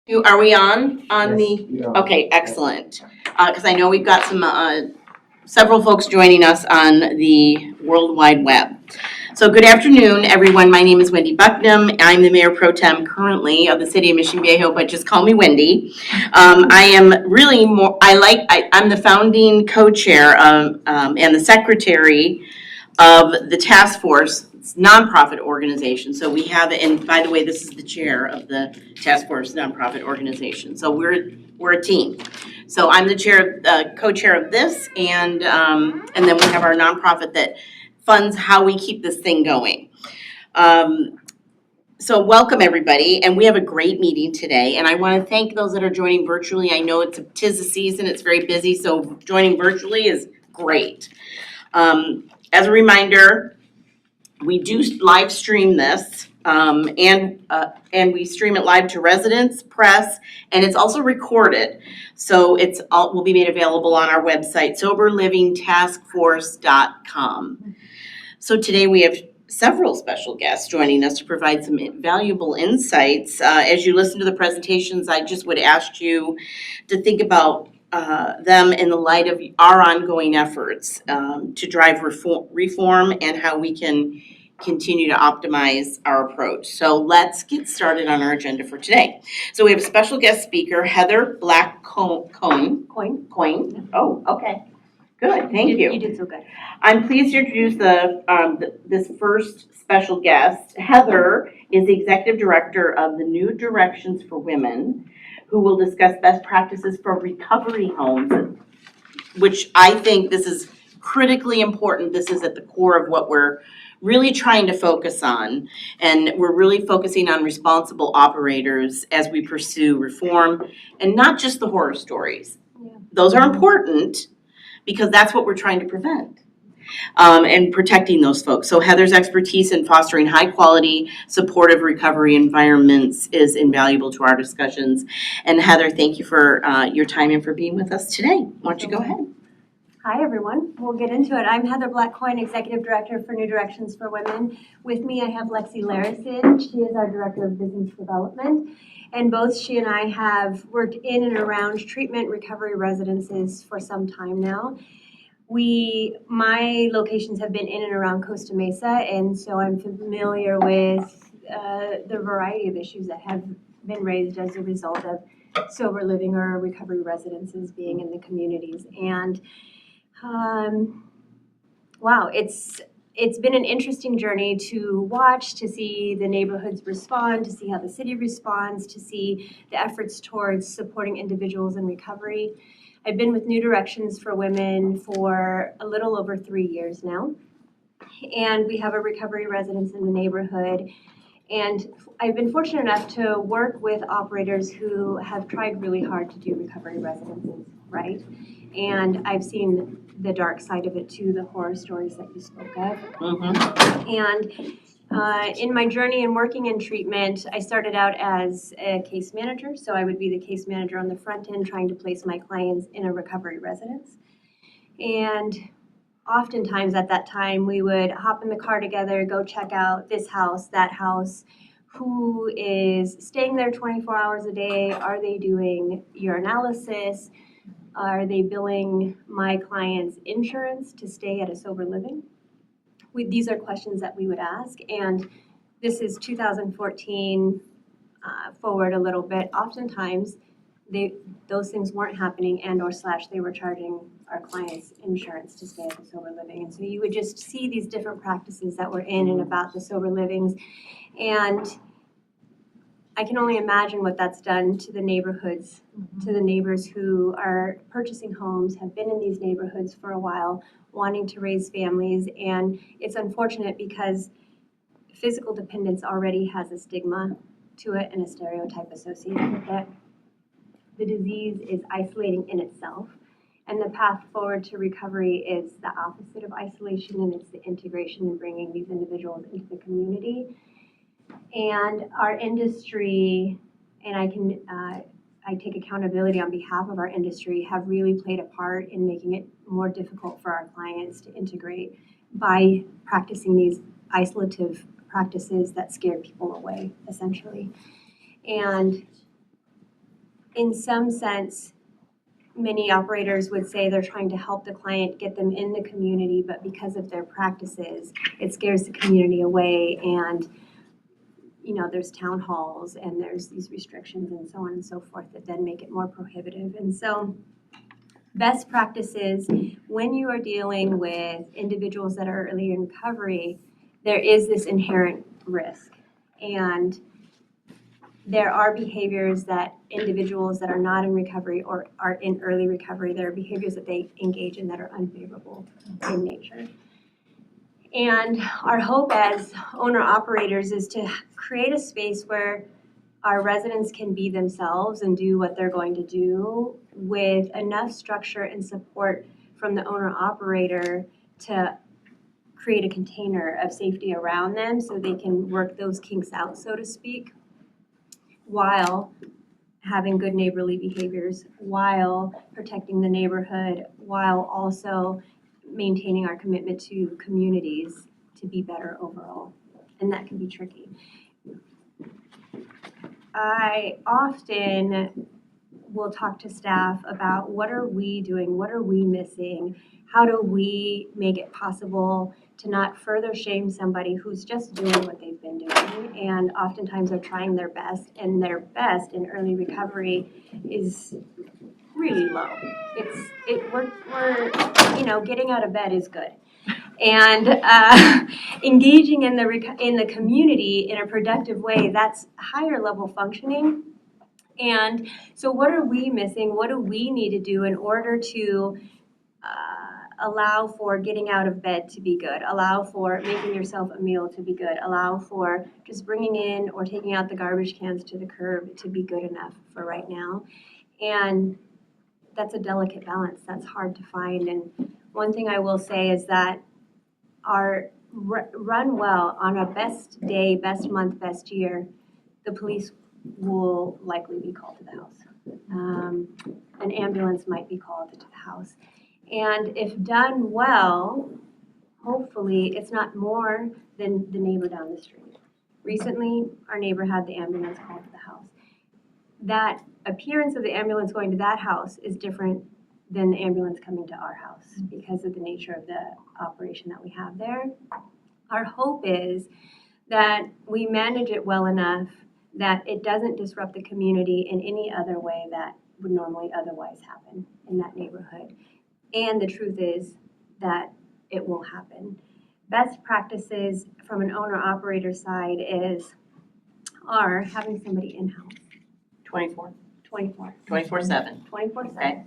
Are we on Yes, the, we are. okay, excellent. Because I know we've got some, several folks joining us on the World Wide Web. So good afternoon, everyone. My name is Wendy Bucknam. I'm the Mayor Pro Tem currently of the City of Mission Viejo, but just call me Wendy. I am really I'm the founding co-chair and the secretary of the task force nonprofit organization. So we have, and by the way, this is the chair of the task force nonprofit organization. So we're a team. So I'm the chair, co-chair of this, and then we have our nonprofit that funds how we keep this thing going. So welcome everybody, and we have a great meeting today. And I want to thank those that are joining virtually. I know tis the season; it's very busy, so joining virtually is great. As a reminder, we do live stream this, and we stream it live to residents, press, and it's also recorded. So will be made available on our website, soberlivingtaskforce.com. So today we have several special guests joining us to provide some valuable insights. As you listen to the presentations, I just would ask you to think about them in the light of our ongoing efforts to drive reform and how we can continue to optimize our approach. So let's get started on our agenda for today. So we have a special guest speaker, Heather Black-Coyne. Oh, okay. Good, thank you. You did so good. I'm pleased to introduce this first special guest. Heather is the Executive Director of the New Directions for Women, who will discuss best practices for recovery homes, which I think this is critically important. This is at the core of what we're really trying to focus on. And we're really focusing on responsible operators as we pursue reform, and not just the horror stories. Yeah. Those are important because that's what we're trying to prevent. And protecting those folks. So Heather's expertise in fostering high quality, supportive recovery environments is invaluable to our discussions. And Heather, thank you for your time and for being with us today. Why don't you go ahead? Hi, everyone. We'll get into it. I'm Heather Black-Coyne, Executive Director for New Directions for Women. With me, I have Lexi Larison. She is our Director of Business Development. And both she and I have worked in and around treatment recovery residences for some time now. My locations have been in and around Costa Mesa, and so I'm familiar with the variety of issues that have been raised as a result of sober living or recovery residences being in the communities. And wow, it's been an interesting journey to watch, to see the neighborhoods respond, to see how the city responds, to see the efforts towards supporting individuals in recovery. I've been with New Directions for Women for a little over 3 years now, and we have a recovery residence in the neighborhood. And I've been fortunate enough to work with operators who have tried really hard to do recovery residences right. And I've seen the dark side of it too, the horror stories that you spoke of. Mm-hmm. And in my journey in working in treatment, I started out as a case manager. So I would be the case manager on the front end trying to place my clients in a recovery residence. And oftentimes at that time, we would hop in the car together, go check out this house, that house. Who is staying there 24 hours a day? Are they doing urinalysis? Are they billing my client's insurance to stay at a sober living? These are questions that we would ask, and this is 2014 forward a little bit. Oftentimes, those things weren't happening, and/or they were charging our clients insurance to stay at the sober living, and so you would just see these different practices that were in and about the sober livings, and I can only imagine what that's done to the neighborhoods, to the neighbors who are purchasing homes, have been in these neighborhoods for a while, wanting to raise families. And it's unfortunate because physical dependence already has a stigma to it and a stereotype associated with it. The disease is isolating in itself. And the path forward to recovery is the opposite of isolation, and it's the integration and bringing these individuals into the community. And our industry, and I take accountability on behalf of our industry, have really played a part in making it more difficult for our clients to integrate by practicing these isolative practices that scare people away, essentially. And in some sense, many operators would say they're trying to help the client get them in the community, but because of their practices, it scares the community away, and there's town halls and there's these restrictions and so on and so forth that then make it more prohibitive. And so best practices, when you are dealing with individuals that are early in recovery, there is this inherent risk. And there are behaviors that individuals that are not in recovery or are in early recovery, there are behaviors that they engage in that are unfavorable in nature. And our hope as owner-operators is to create a space where our residents can be themselves and do what they're going to do with enough structure and support from the owner-operator to create a container of safety around them so they can work those kinks out, so to speak, while having good neighborly behaviors, while protecting the neighborhood, while also maintaining our commitment to communities to be better overall. And that can be tricky. I often will talk to staff about what are we doing, what are we missing, how do we make it possible to not further shame somebody who's just doing what they've been doing, and oftentimes are trying their best, and their best in early recovery is really low. We're getting out of bed is good, and engaging in the community in a productive way, that's higher level functioning. And so what are we missing? What do we need to do in order to allow for getting out of bed to be good, allow for making yourself a meal to be good, allow for just bringing in or taking out the garbage cans to the curb to be good enough for right now? And that's a delicate balance. That's hard to find. And one thing I will say is that our run well on a best day, best month, best year, the police will likely be called to the house. An ambulance might be called to the house. And if done well, hopefully it's not more than the neighbor down the street. Recently, our neighbor had the ambulance called to the house. That appearance of the ambulance going to that house is different than the ambulance coming to our house because of the nature of the operation that we have there. Our hope is that we manage it well enough that it doesn't disrupt the community in any other way that would normally otherwise happen in that neighborhood. And the truth is that it will happen. Best practices from an owner-operator side are having somebody in-house. 24? 24. 24/7. 24/7. Okay.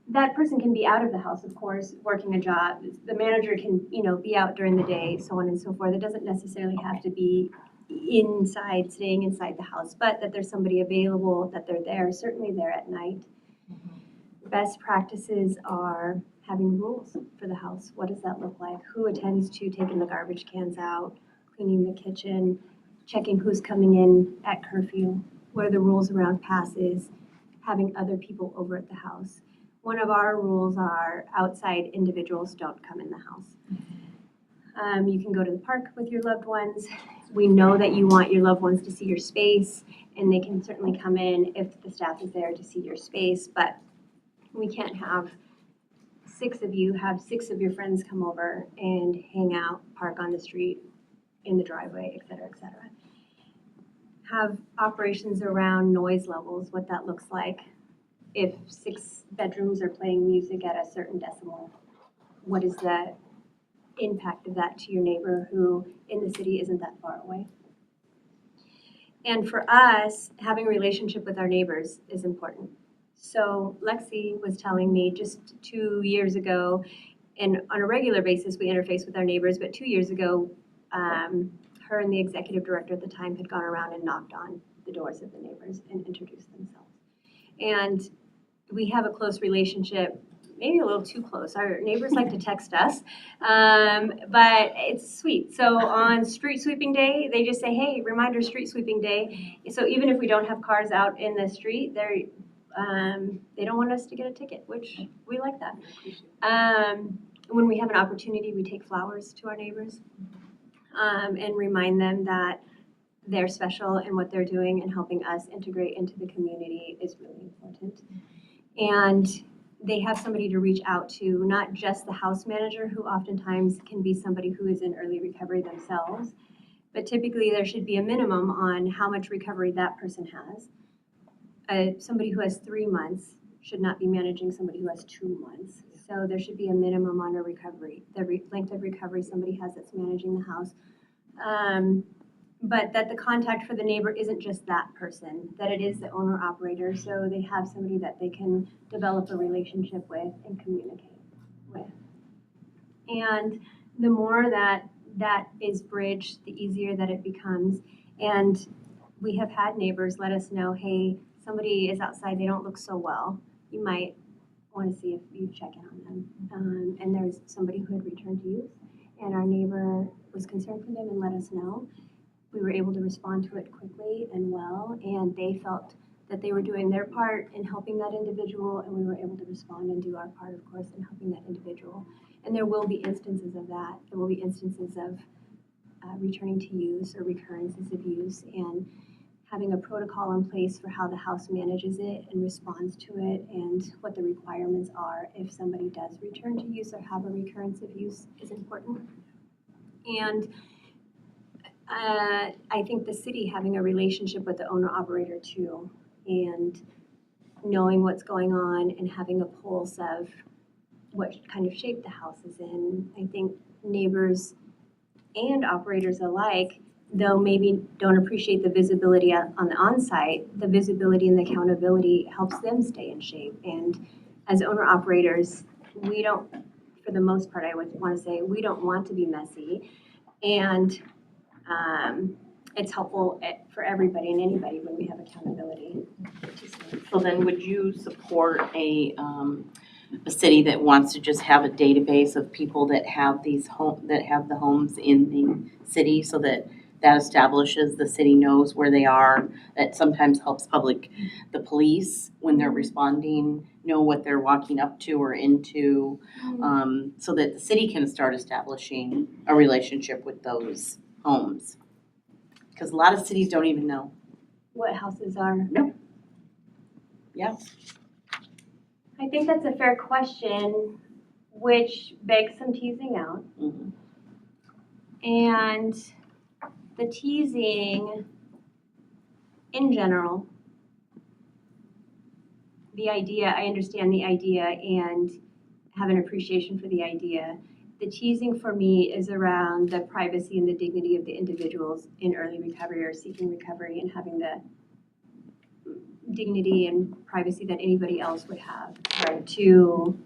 That person can be out of the house, of course, working a job. The manager can, be out during the day, so on and so forth. It doesn't necessarily have to be staying inside the house, but that there's somebody available, that they're there, certainly there at night. Best practices are having rules for the house. What does that look like? Who attends to taking the garbage cans out, cleaning the kitchen, checking who's coming in at curfew? What are the rules around passes? Having other people over at the house. One of our rules are outside individuals don't come in the house. You can go to the park with your loved ones. We know that you want your loved ones to see your space, and they can certainly come in if the staff is there to see your space, but we can't have 6 of you have 6 of your friends come over and hang out, park on the street, in the driveway, et cetera, et cetera. Have operations around noise levels, what that looks like. If 6 bedrooms are playing music at a certain decibel, what is the impact of that to your neighbor who in the city isn't that far away? And for us, having a relationship with our neighbors is important. So Lexi was telling me just 2 years ago, and on a regular basis we interface with our neighbors, but 2 years ago, her and the executive director at the time had gone around and knocked on the doors of the neighbors and introduced themselves. And we have a close relationship, maybe a little too close. Our neighbors like to text us, but it's sweet. So on street sweeping day, they just say, hey, reminder, street sweeping day. So even if we don't have cars out in the street, they don't want us to get a ticket, which we like that. When we have an opportunity, we take flowers to our neighbors and remind them that they're special in what they're doing and helping us integrate into the community is really important. And they have somebody to reach out to, not just the house manager, who oftentimes can be somebody who is in early recovery themselves, but typically there should be a minimum on how much recovery that person has. Somebody who has 3 months should not be managing somebody who has 2 months. So there should be a minimum on a recovery, the length of recovery somebody has that's managing the house. But that the contact for the neighbor isn't just that person, that it is the owner operator, so they have somebody that they can develop a relationship with and communicate with. And the more that is bridged, the easier that it becomes. And we have had neighbors let us know, hey, somebody is outside, they don't look so well. You might want to see if you check in on them. And there's somebody who had returned to use, and our neighbor was concerned for them and let us know. We were able to respond to it quickly and well, and they felt that they were doing their part in helping that individual, and we were able to respond and do our part, of course, in helping that individual. And there will be instances of that. There will be instances of returning to use or recurrences of use, and having a protocol in place for how the house manages it and responds to it, and what the requirements are if somebody does return to use or have a recurrence of use is important. And I think the city having a relationship with the owner-operator too, and knowing what's going on and having a pulse of what kind of shape the house is in. I think neighbors and operators alike, though maybe don't appreciate the visibility on the on-site, the visibility and the accountability helps them stay in shape. And as owner-operators, we don't, for the most part, I would want to say, we don't want to be messy. And it's helpful for everybody and anybody when we have accountability. So then would you support a city that wants to just have a database of people that have that have the homes in the city, so that establishes the city knows where they are? That sometimes helps the police when they're responding, know what they're walking up to or into, so that the city can start establishing a relationship with those homes. Because a lot of cities don't even know. What houses are? Nope. Yeah. I think that's a fair question, which begs some teasing out. Mm-hmm. And the teasing, in general, the idea, I understand the idea and have an appreciation for the idea. The teasing for me is around the privacy and the dignity of the individuals in early recovery or seeking recovery, and having the dignity and privacy that anybody else would have, right, to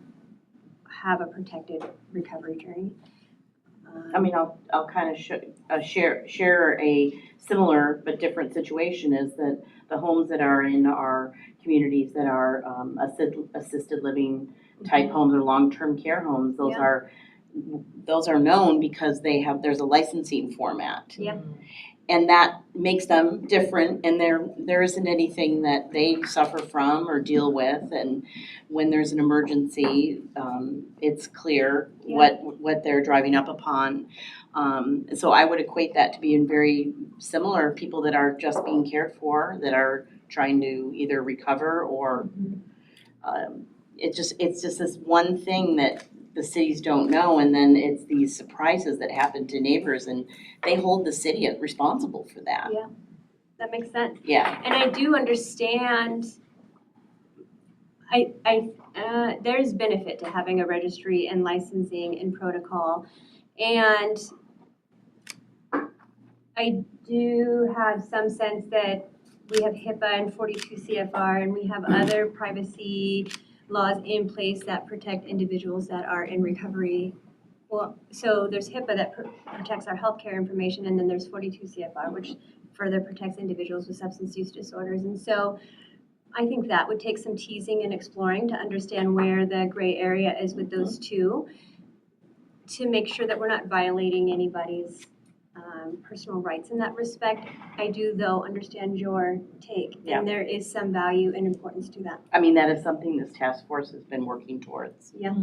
have a protected recovery journey. I mean, I'll kind of share a similar but different situation, is that the homes that are in our communities that are assisted living type homes or long-term care homes, those are known because there's a licensing format. Yeah. And that makes them different, and there isn't anything that they suffer from or deal with. And when there's an emergency, it's clear what they're driving up upon. So I would equate that to being very similar. People that are just being cared for, that are trying to either recover or it's just this one thing that the cities don't know, and then it's these surprises that happen to neighbors, and they hold the city responsible for that. Yeah, that makes sense. Yeah. And I do understand, there's benefit to having a registry and licensing and protocol. And I do have some sense that we have HIPAA and 42 CFR, and we have other privacy laws in place that protect individuals that are in recovery. Well, so there's HIPAA that protects our healthcare information, and then there's 42 CFR, which further protects individuals with substance use disorders. And so I think that would take some teasing and exploring to understand where the gray area is with those two, to make sure that we're not violating anybody's personal rights in that respect. I do, though, understand your take, Yeah. and there is some value and importance to that. I mean, that is something this task force has been working towards. Yeah.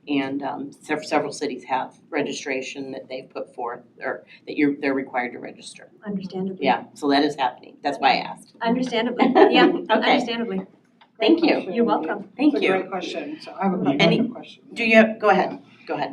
And several cities have registration that they've put forth, or that they're required to register. Understandably. Yeah, so that is happening. That's why I asked. Understandably, yeah, Okay. understandably. Thank you. You're welcome. Thank It's a you. great question, so I have a Any- couple of questions. Do you have, go ahead.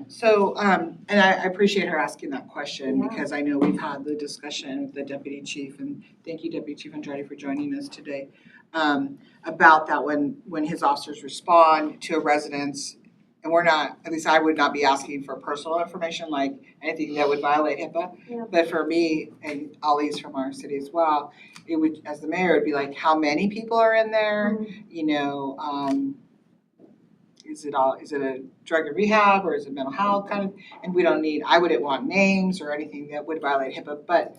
So, and I appreciate her asking that question Yeah. because I know we've had the discussion with the deputy chief, and thank you, Deputy Chief Andrade, for joining us today. About that when his officers respond to a residence, and we're not, at least I would not be asking for personal information like anything that would violate HIPAA. Yeah. But for me, and Ollie's from our city as well, it would, as the mayor, it'd be like, how many people are in there? You know, is it a drug and rehab or is it mental health kind of? And I wouldn't want names or anything that would violate HIPAA, but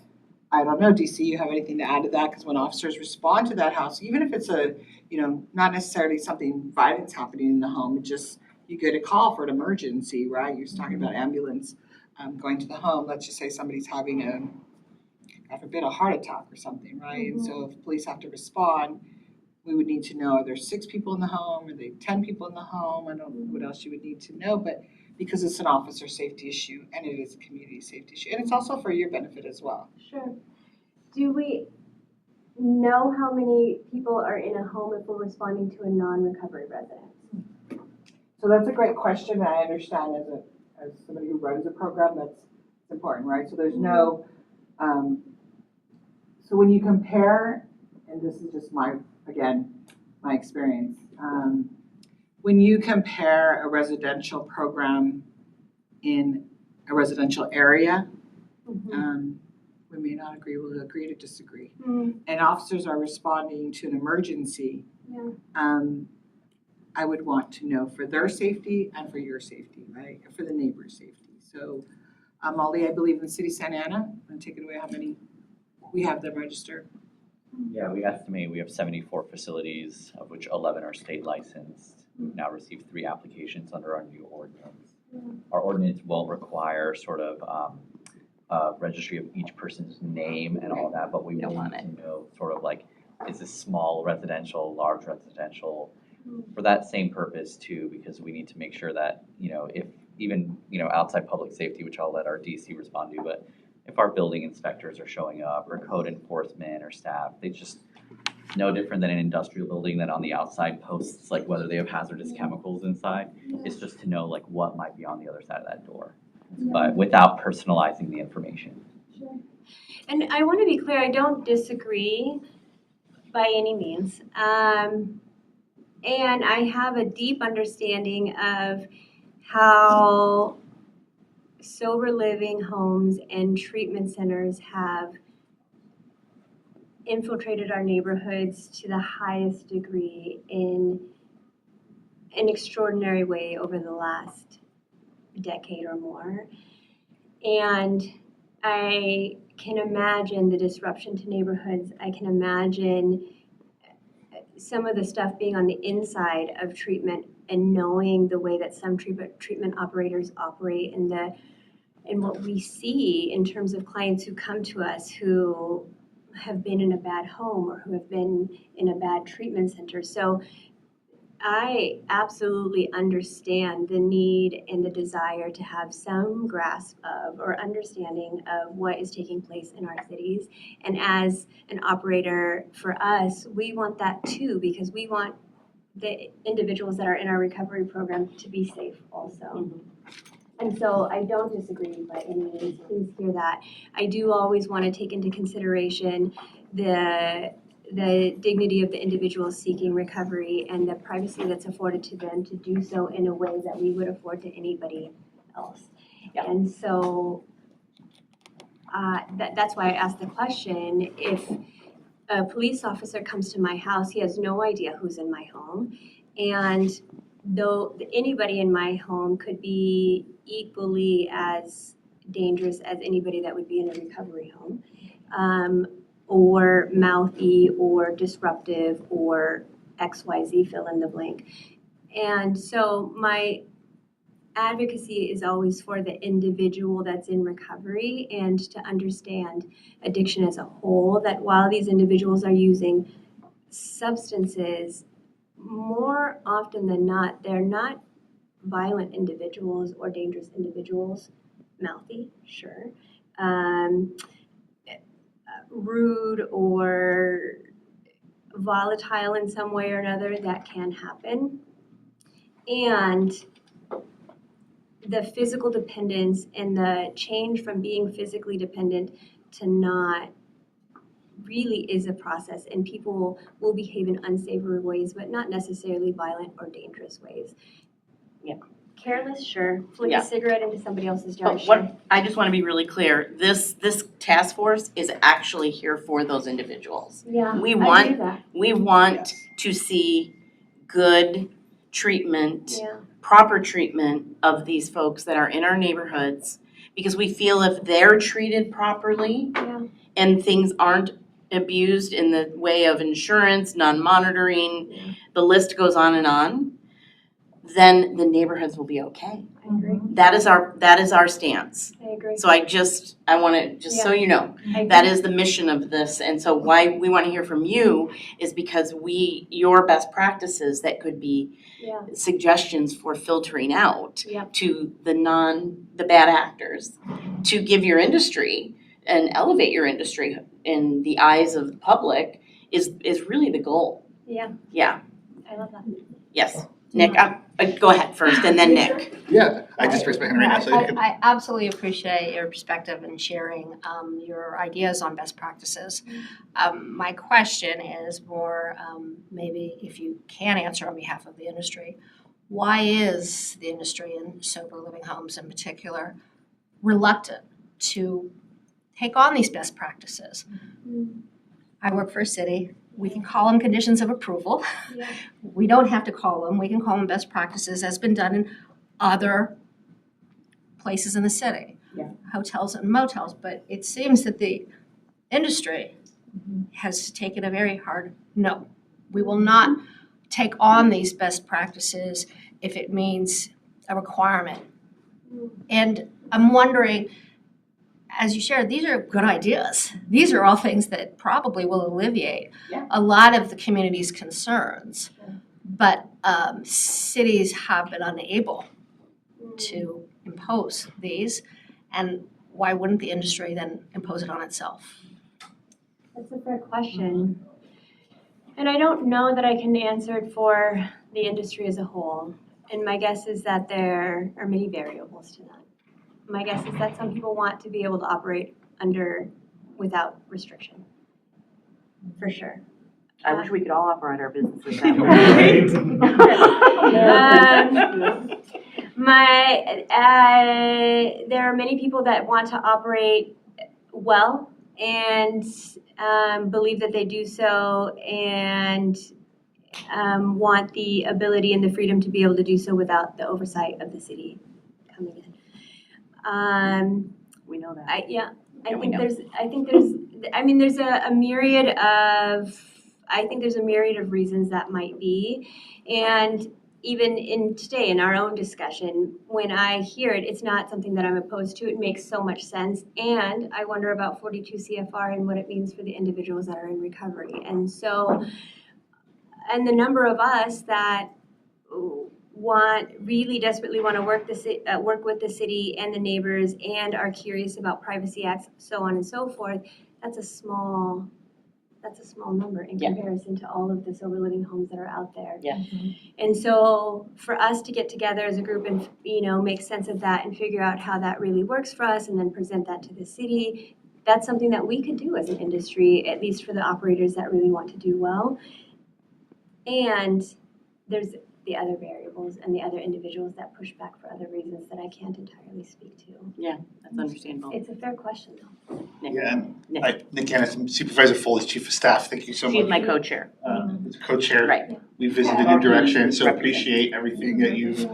I don't know, DC, you have anything to add to that? Because when officers respond to that house, even if it's not necessarily something violence happening in the home, it just, you get a call for an emergency, right? You're talking about ambulance going to the home. Let's just say somebody's having God forbid, a heart attack or something, right? And so if police have to respond, we would need to know, are there 6 people in the home? Are there 10 people in the home? I don't know what else you would need to know, but because it's an officer safety issue and it is a community safety issue. And it's also for your benefit as well. Sure. Do we know how many people are in a home if we're responding to a non-recovery resident? So that's a great question, and I understand as somebody who runs a program, that's important, right? So there's no, so when you compare, and this is just my experience, when you compare a residential program in a residential area, we may not agree, we'll agree to disagree. And officers are responding to an emergency. Yeah. I would want to know for their safety and for your safety, right? For the neighbor's safety. So, Molly, I believe in the city of Santa Ana, and take it away, how many we have them registered? Yeah, we estimate we have 74 facilities, of which 11 are state licensed. We've now received 3 applications under our new ordinance. Our ordinance won't require sort of registry of each person's name and all that, but we Don't need want to know sort of like, is this small residential, large residential? For that same purpose too, because we need to make sure that, if even, outside public safety, which I'll let our DC respond to, but if our building inspectors are showing up or code enforcement or staff, they just no different than an industrial building that on the outside posts like whether they have hazardous chemicals inside. It's just to know like what might be on the other side of that door, but without personalizing the information. Sure. And I want to be clear, I don't disagree by any means. And I have a deep understanding of how sober living homes and treatment centers have infiltrated our neighborhoods to the highest degree in an extraordinary way over the last decade or more. And I can imagine the disruption to neighborhoods. I can imagine some of the stuff being on the inside of treatment and knowing the way that some treatment operators operate and what we see in terms of clients who come to us who have been in a bad home or who have been in a bad treatment center. So I absolutely understand the need and the desire to have some grasp of or understanding of what is taking place in our cities. And as an operator, for us, we want that too, because we want the individuals that are in our recovery program to be safe also. And so I don't disagree by any means. Please hear that. I do always want to take into consideration the dignity of the individual seeking recovery and the privacy that's afforded to them to do so in a way that we would afford to anybody else. Yeah. And so that's why I asked the question. If a police officer comes to my house, he has no idea who's in my home. And though anybody in my home could be equally as dangerous as anybody that would be in a recovery home, or mouthy or disruptive or XYZ, fill in the blank. And so advocacy is always for the individual that's in recovery and to understand addiction as a whole, that while these individuals are using substances, more often than not, they're not violent individuals or dangerous individuals. Mouthy, sure. Rude or volatile in some way or another, that can happen. And the physical dependence and the change from being physically dependent to not really is a process, and people will behave in unsavory ways, but not necessarily violent or dangerous ways. Yeah. Careless, sure. Flick Yeah. a cigarette into somebody else's jar, But sure. what, I just want to be really clear, this task force is actually here for those individuals. Yeah, We I want- do that. We want Yes. to see good treatment, Yeah. proper treatment of these folks that are in our neighborhoods, because we feel if they're treated properly Yeah. and things aren't abused in the way of insurance, non-monitoring, the list goes on, then the neighborhoods will be okay. I agree. That is our stance. I agree. So I wanna, just so you know, I that agree. is the mission of this, and so why we wanna hear from you is because your best practices that could be Yeah. suggestions for filtering out Yeah. to the bad actors, to give your industry and elevate your industry in the eyes of the public is really the goal. Yeah. Yeah, I love that. yes. Nick, go ahead first, and then Nick. Yeah, I just raised my hand right now, so you can. I absolutely appreciate your perspective and sharing your ideas on best practices. My question is more, maybe if you can answer on behalf of the industry, why is the industry in sober living homes in particular reluctant to take on these best practices? I work for a city. We can call them conditions of approval. Yeah. We don't have to call them. We can call them best practices as been done in other places in the city. Yeah. Hotels and motels. But it seems that the industry has taken a very hard no. We will not take on these best practices if it means a requirement. And I'm wondering, as you shared, these are good ideas. These are all things that probably will alleviate Yeah. a lot of the community's concerns. But cities have been unable to impose these. And why wouldn't the industry then impose it on itself? That's a fair question. And I don't know that I can answer it for the industry as a whole. And my guess is that there are many variables to that. My guess is that some people want to be able to operate without restriction. For sure. I wish we could all operate our businesses that way. There are many people that want to operate well and believe that they do so and want the ability and the freedom to be able to do so without the oversight of the city coming in. We know that. I Yeah, we think know. there's a myriad of reasons that might be. And even today in our own discussion, when I hear it, it's not something that I'm opposed to. It makes so much sense. And I wonder about 42 CFR and what it means for the individuals that are in recovery. And so, and the number of us that really desperately want to work with the city and the neighbors and are curious about privacy acts, so on and so forth, that's a small number in Yeah. comparison to all of the sober living homes that are out there. Yeah. And so for us to get together as a group and, make sense of that and figure out how that really works for us and then present that to the city, that's something that we could do as an industry, at least for the operators that really want to do well. And there's the other variables and the other individuals that push back for other reasons that I can't entirely speak to. That's understandable. It's a fair question, though. Nick. Yeah, and Nick. Nick Gannis, Supervisor Foley's Chief of Staff, thank you so much. She's my co-chair. As co-chair, Right. we visited your direction, so appreciate everything that you've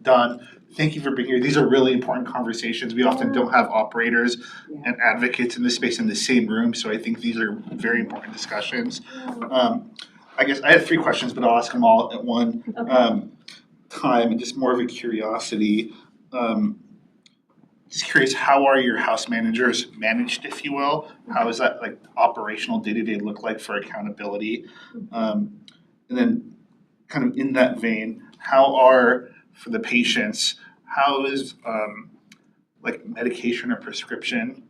done. Thank you for being here. These are really important conversations. We often don't have operators and advocates in this space in the same room, so I think these are very important discussions. I guess I have 3 questions, but I'll ask them all at one. time, and just more of a curiosity. Just curious, how are your house managers managed, if you will? How is that like operational day-to-day look like for accountability? And then kind of in that vein, how are, for the patients, how is like medication or prescription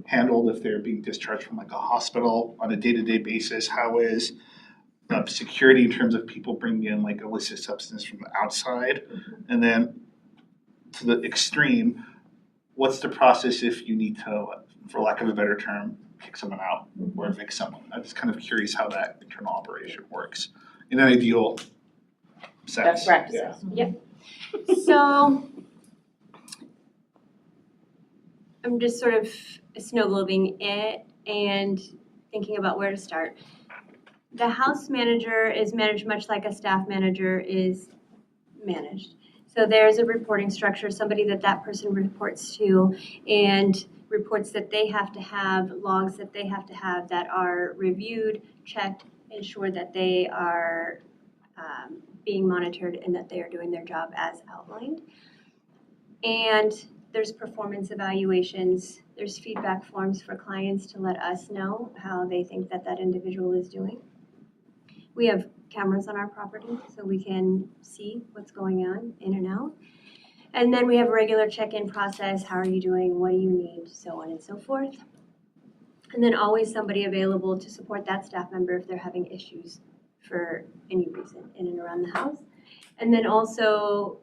handled if they're being discharged from like a hospital on a day-to-day basis? How is security in terms of people bringing in like illicit substance from the outside? And then to the extreme, what's the process if you need to, for lack of a better term, kick someone out or evict someone? I'm just kind of curious how that internal operation works in an ideal sense. Best practices. Yeah. So I'm just sort of snow globing it and thinking about where to start. The house manager is managed much like a staff manager is managed. So there's a reporting structure, somebody that person reports to, and reports that they have to have, logs that they have to have that are reviewed, checked, ensure that they are being monitored and that they are doing their job as outlined. And there's performance evaluations, there's feedback forms for clients to let us know how they think that individual is doing. We have cameras on our property so we can see what's going on in and out. And then we have a regular check-in process. How are you doing? What do you need? So on and so forth. And then always somebody available to support that staff member if they're having issues for any reason in and around the house. And then also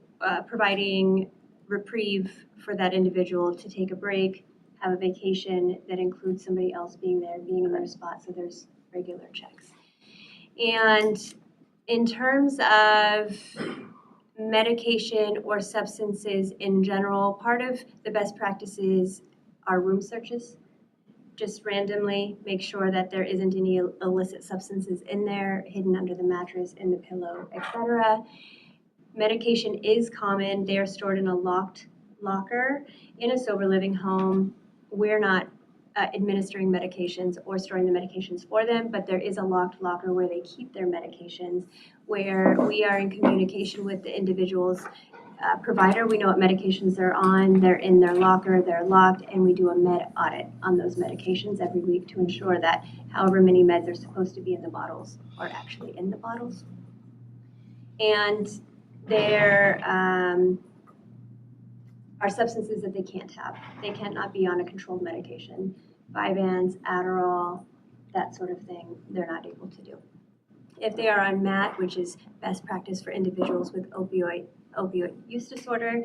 providing reprieve for that individual to take a break, have a vacation that includes somebody else being there, being in their spot, so there's regular checks. And in terms of medication or substances in general, part of the best practices are room searches. Just randomly make sure that there isn't any illicit substances in there, hidden under the mattress, in the pillow, etc. Medication is common. They are stored in a locked locker in a sober living home. We're not administering medications or storing the medications for them, but there is a locked locker where they keep their medications, where we are in communication with the individual's provider. We know what medications they're on, they're in their locker, they're locked, and we do a med audit on those medications every week to ensure that however many meds are supposed to be in the bottles are actually in the bottles. And there are substances that they can't have. They cannot be on a controlled medication. Vyvanse, Adderall, that sort of thing, they're not able to do. If they are on MAT, which is best practice for individuals with opioid use disorder,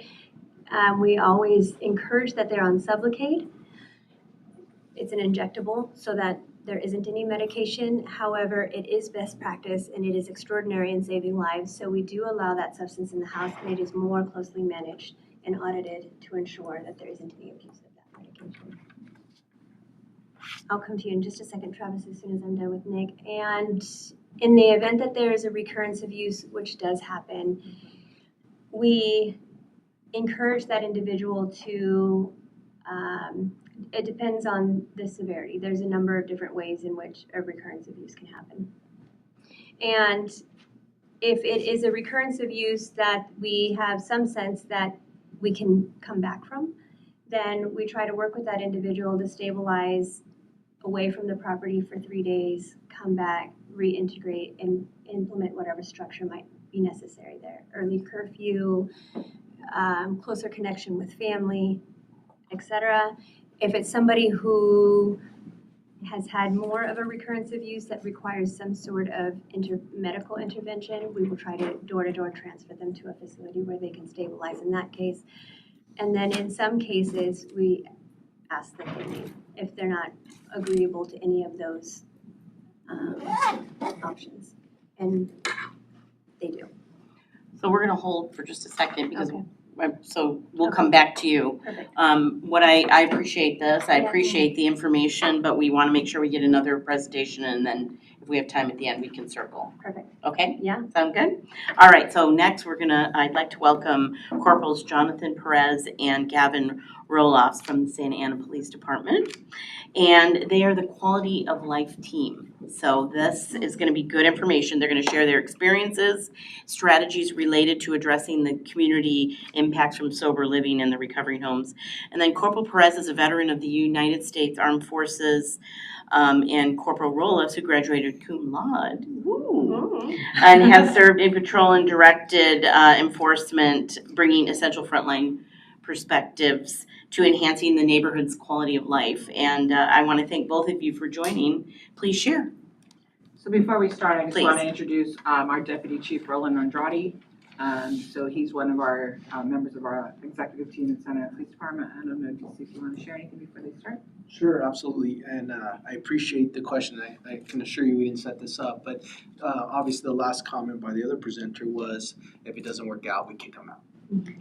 we always encourage that they're on Sublocade. It's an injectable so that there isn't any medication. However, it is best practice and it is extraordinary in saving lives. So we do allow that substance in the house, and it is more closely managed and audited to ensure that there isn't any abuse of that medication. I'll come to you in just a second, Travis, as soon as I'm done with Nick. And in the event that there is a recurrence of use, which does happen, we encourage that individual to, it depends on the severity. There's a number of different ways in which a recurrence of use can happen. And if it is a recurrence of use that we have some sense that we can come back from, then we try to work with that individual to stabilize away from the property for 3 days, come back, reintegrate, and implement whatever structure might be necessary there. Early curfew, closer connection with family, etc. If it's somebody who has had more of a recurrence of use that requires some sort of medical intervention, we will try to door-to-door transfer them to a facility where they can stabilize in that case. And then in some cases, we ask that they leave if they're not agreeable to any of those options. And they do. So we're gonna hold for just a second because, Okay. so we'll Okay. come back to you. Perfect. What I appreciate this, I Yeah. appreciate the information, but we wanna make sure we get another presentation, and then if we have time at the end, we can circle. Perfect. Okay? Yeah. Sound good? All right, so next I'd like to welcome Corporals Jonathan Perez and Gavin Roloffs from the Santa Ana Police Department. And they are the Quality of Life team. So this is going to be good information. They're going to share their experiences, strategies related to addressing the community impacts from sober living in the recovery homes. And then Corporal Perez is a veteran of the United States Armed Forces, and Corporal Roloffs, who graduated cum laude, and has served in patrol and directed enforcement, bringing essential frontline perspectives to enhancing the neighborhood's quality of life. And I want to thank both of you for joining. Please share. So before we start, I just Please. want to introduce our Deputy Chief Roland Andrade. So he's one of our members of our executive team in Santa Ana Police Department. I don't know, DC, if you want to share anything before they start? Sure, absolutely, and I appreciate the question. I can assure you we didn't set this up, but obviously the last comment by the other presenter was, if it doesn't work out, we kick them out,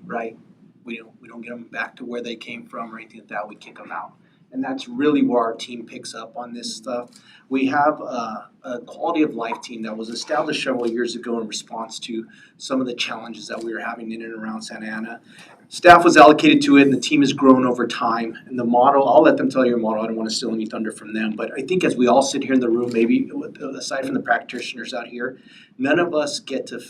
right? We don't get them back to where they came from or anything like that, we kick them out. And that's really where our team picks up on this stuff. We have a quality of life team that was established several years ago in response to some of the challenges that we were having in and around Santa Ana. Staff was allocated to it, and the team has grown over time. And the model, I'll let them tell you your model. I don't want to steal any thunder from them. But I think as we all sit here in the room, maybe aside from the practitioners out here, none of us get to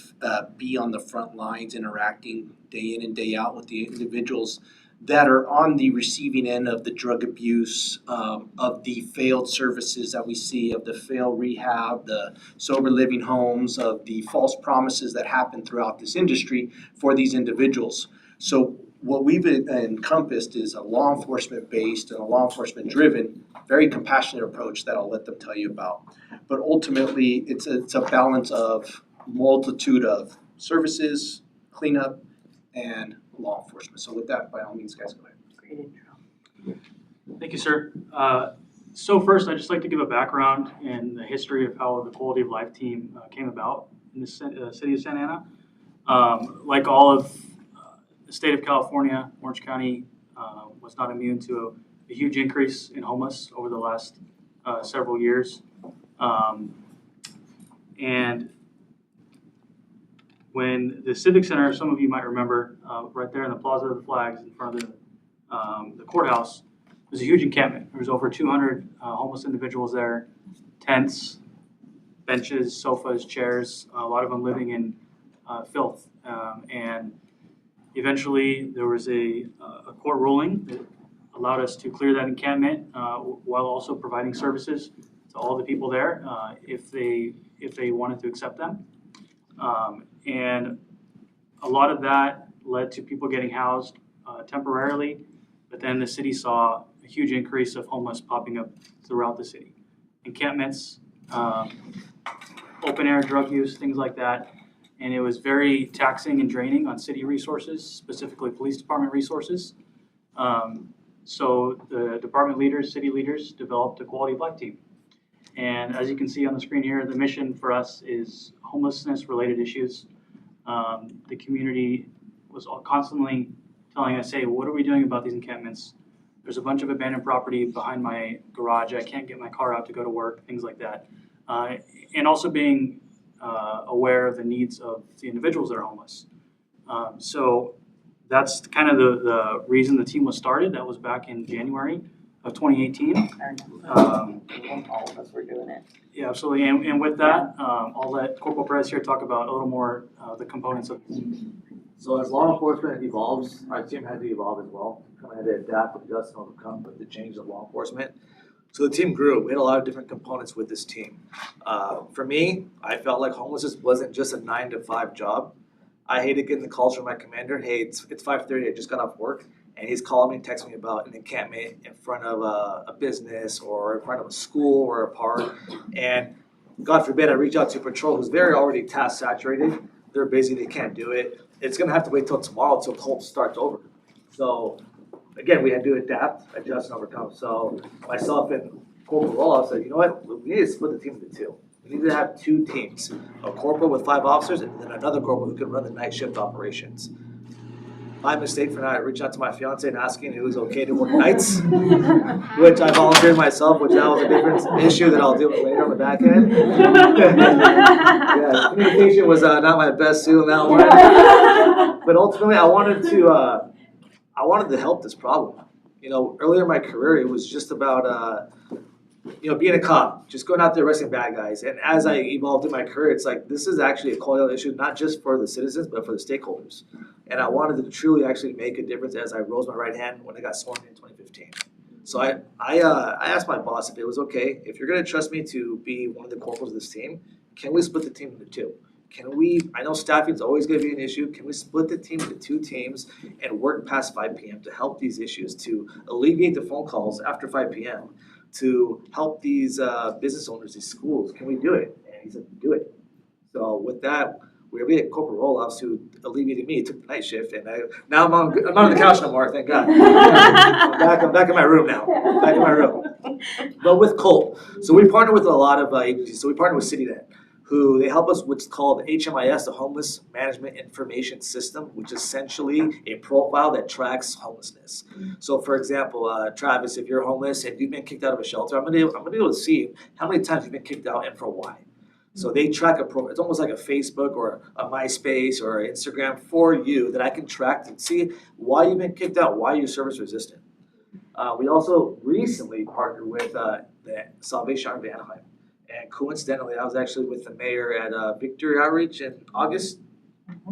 be on the front lines interacting day in and day out with the individuals that are on the receiving end of the drug abuse, of the failed services that we see, of the failed rehab, the sober living homes, of the false promises that happen throughout this industry for these individuals. So what we've encompassed is a law enforcement based and a law enforcement driven, very compassionate approach that I'll let them tell you about. But ultimately, it's a balance of multitude of services, cleanup, and law enforcement. So with that, by all means, guys, go ahead. Great intro. Thank you, sir. So first, I'd just like to give a background in the history of how the Quality of Life team came about in the city of Santa Ana. Like all of the state of California, Orange County was not immune to a huge increase in homeless over the last several years. And when the Civic Center, some of you might remember, right there in the Plaza of the Flags in front of the courthouse, was a huge encampment. There was over 200 homeless individuals there, tents, benches, sofas, chairs, a lot of them living in filth. And eventually there was a court ruling that allowed us to clear that encampment while also providing services to all the people there if they wanted to accept them. And a lot of that led to people getting housed temporarily, but then the city saw a huge increase of homeless popping up throughout the city. Encampments, open air drug use, things like that. And it was very taxing and draining on city resources, specifically police department resources. So the department leaders, city leaders, developed a quality of life team. And as you can see on the screen here, the mission for us is homelessness-related issues. The community was constantly telling us, hey, what are we doing about these encampments? There's a bunch of abandoned property behind my garage. I can't get my car out to go to work, things like that. And also being aware of the needs of the individuals that are homeless. So that's kind of the reason the team was started. That was back in January of 2018. All of us were doing it. Yeah, absolutely. And with that, I'll let Corporal Perez here talk about a little more the components of. So as law enforcement evolves, our team had to evolve as well. Kind of had to adapt, adjust, and overcome with the change of law enforcement. So the team grew. We had a lot of different components with this team. For me, I felt like homelessness wasn't just a 9-to-5 job. I hated getting the calls from my commander, hey, it's 5:30, I just got off work, and he's calling me and texting me about an encampment in front of a business or in front of a school or a park. And God forbid I reach out to patrol who's very already task saturated. They're busy, they can't do it. It's gonna have to wait till tomorrow till Colt starts over. So again, we had to adapt, adjust, and overcome. So myself and Corporal Roloff said, you know what, we need to split the team into two. We need to have two teams, a corporal with 5 officers and then another corporal who could run the night shift operations. My mistake for not reaching out to my fiance and asking if it was okay to work nights, which I volunteered myself, which that was a different issue that I'll deal with later on the back end. Yeah, communication was not my best suit on that one. But ultimately, I wanted to help this problem. Earlier in my career, it was just about, being a cop, just going out there arresting bad guys. And as I evolved in my career, it's like, this is actually a quality issue, not just for the citizens, but for the stakeholders. And I wanted to truly actually make a difference as I rose my right hand when I got sworn in 2015. So I asked my boss if it was okay, if you're gonna trust me to be one of the corporals of this team, can we split the team into two? I know staffing is always gonna be an issue, can we split the team into two teams and work past 5 p.m. to help these issues, to alleviate the phone calls after 5 p.m., to help these business owners, these schools, can we do it? And he said, do it. So with that, we were at Corporal Roloffs who alleviated me, took the night shift, and now I'm not on the couch no more, thank God. I'm back in my room now, back in my room. But with Colt, so we partner with a lot of agencies. So we partner with CityNet, who they help us with what's called HMIS, the Homeless Management Information System, which is essentially a profile that tracks homelessness. So for example, Travis, if you're homeless and you've been kicked out of a shelter, I'm gonna be able to see how many times you've been kicked out and for why. So they track it's almost like a Facebook or a MySpace or an Instagram for you that I can track and see why you've been kicked out, why you're service resistant. We also recently partnered with the Salvation Army of Anaheim. And coincidentally, I was actually with the mayor at Victory Outreach in August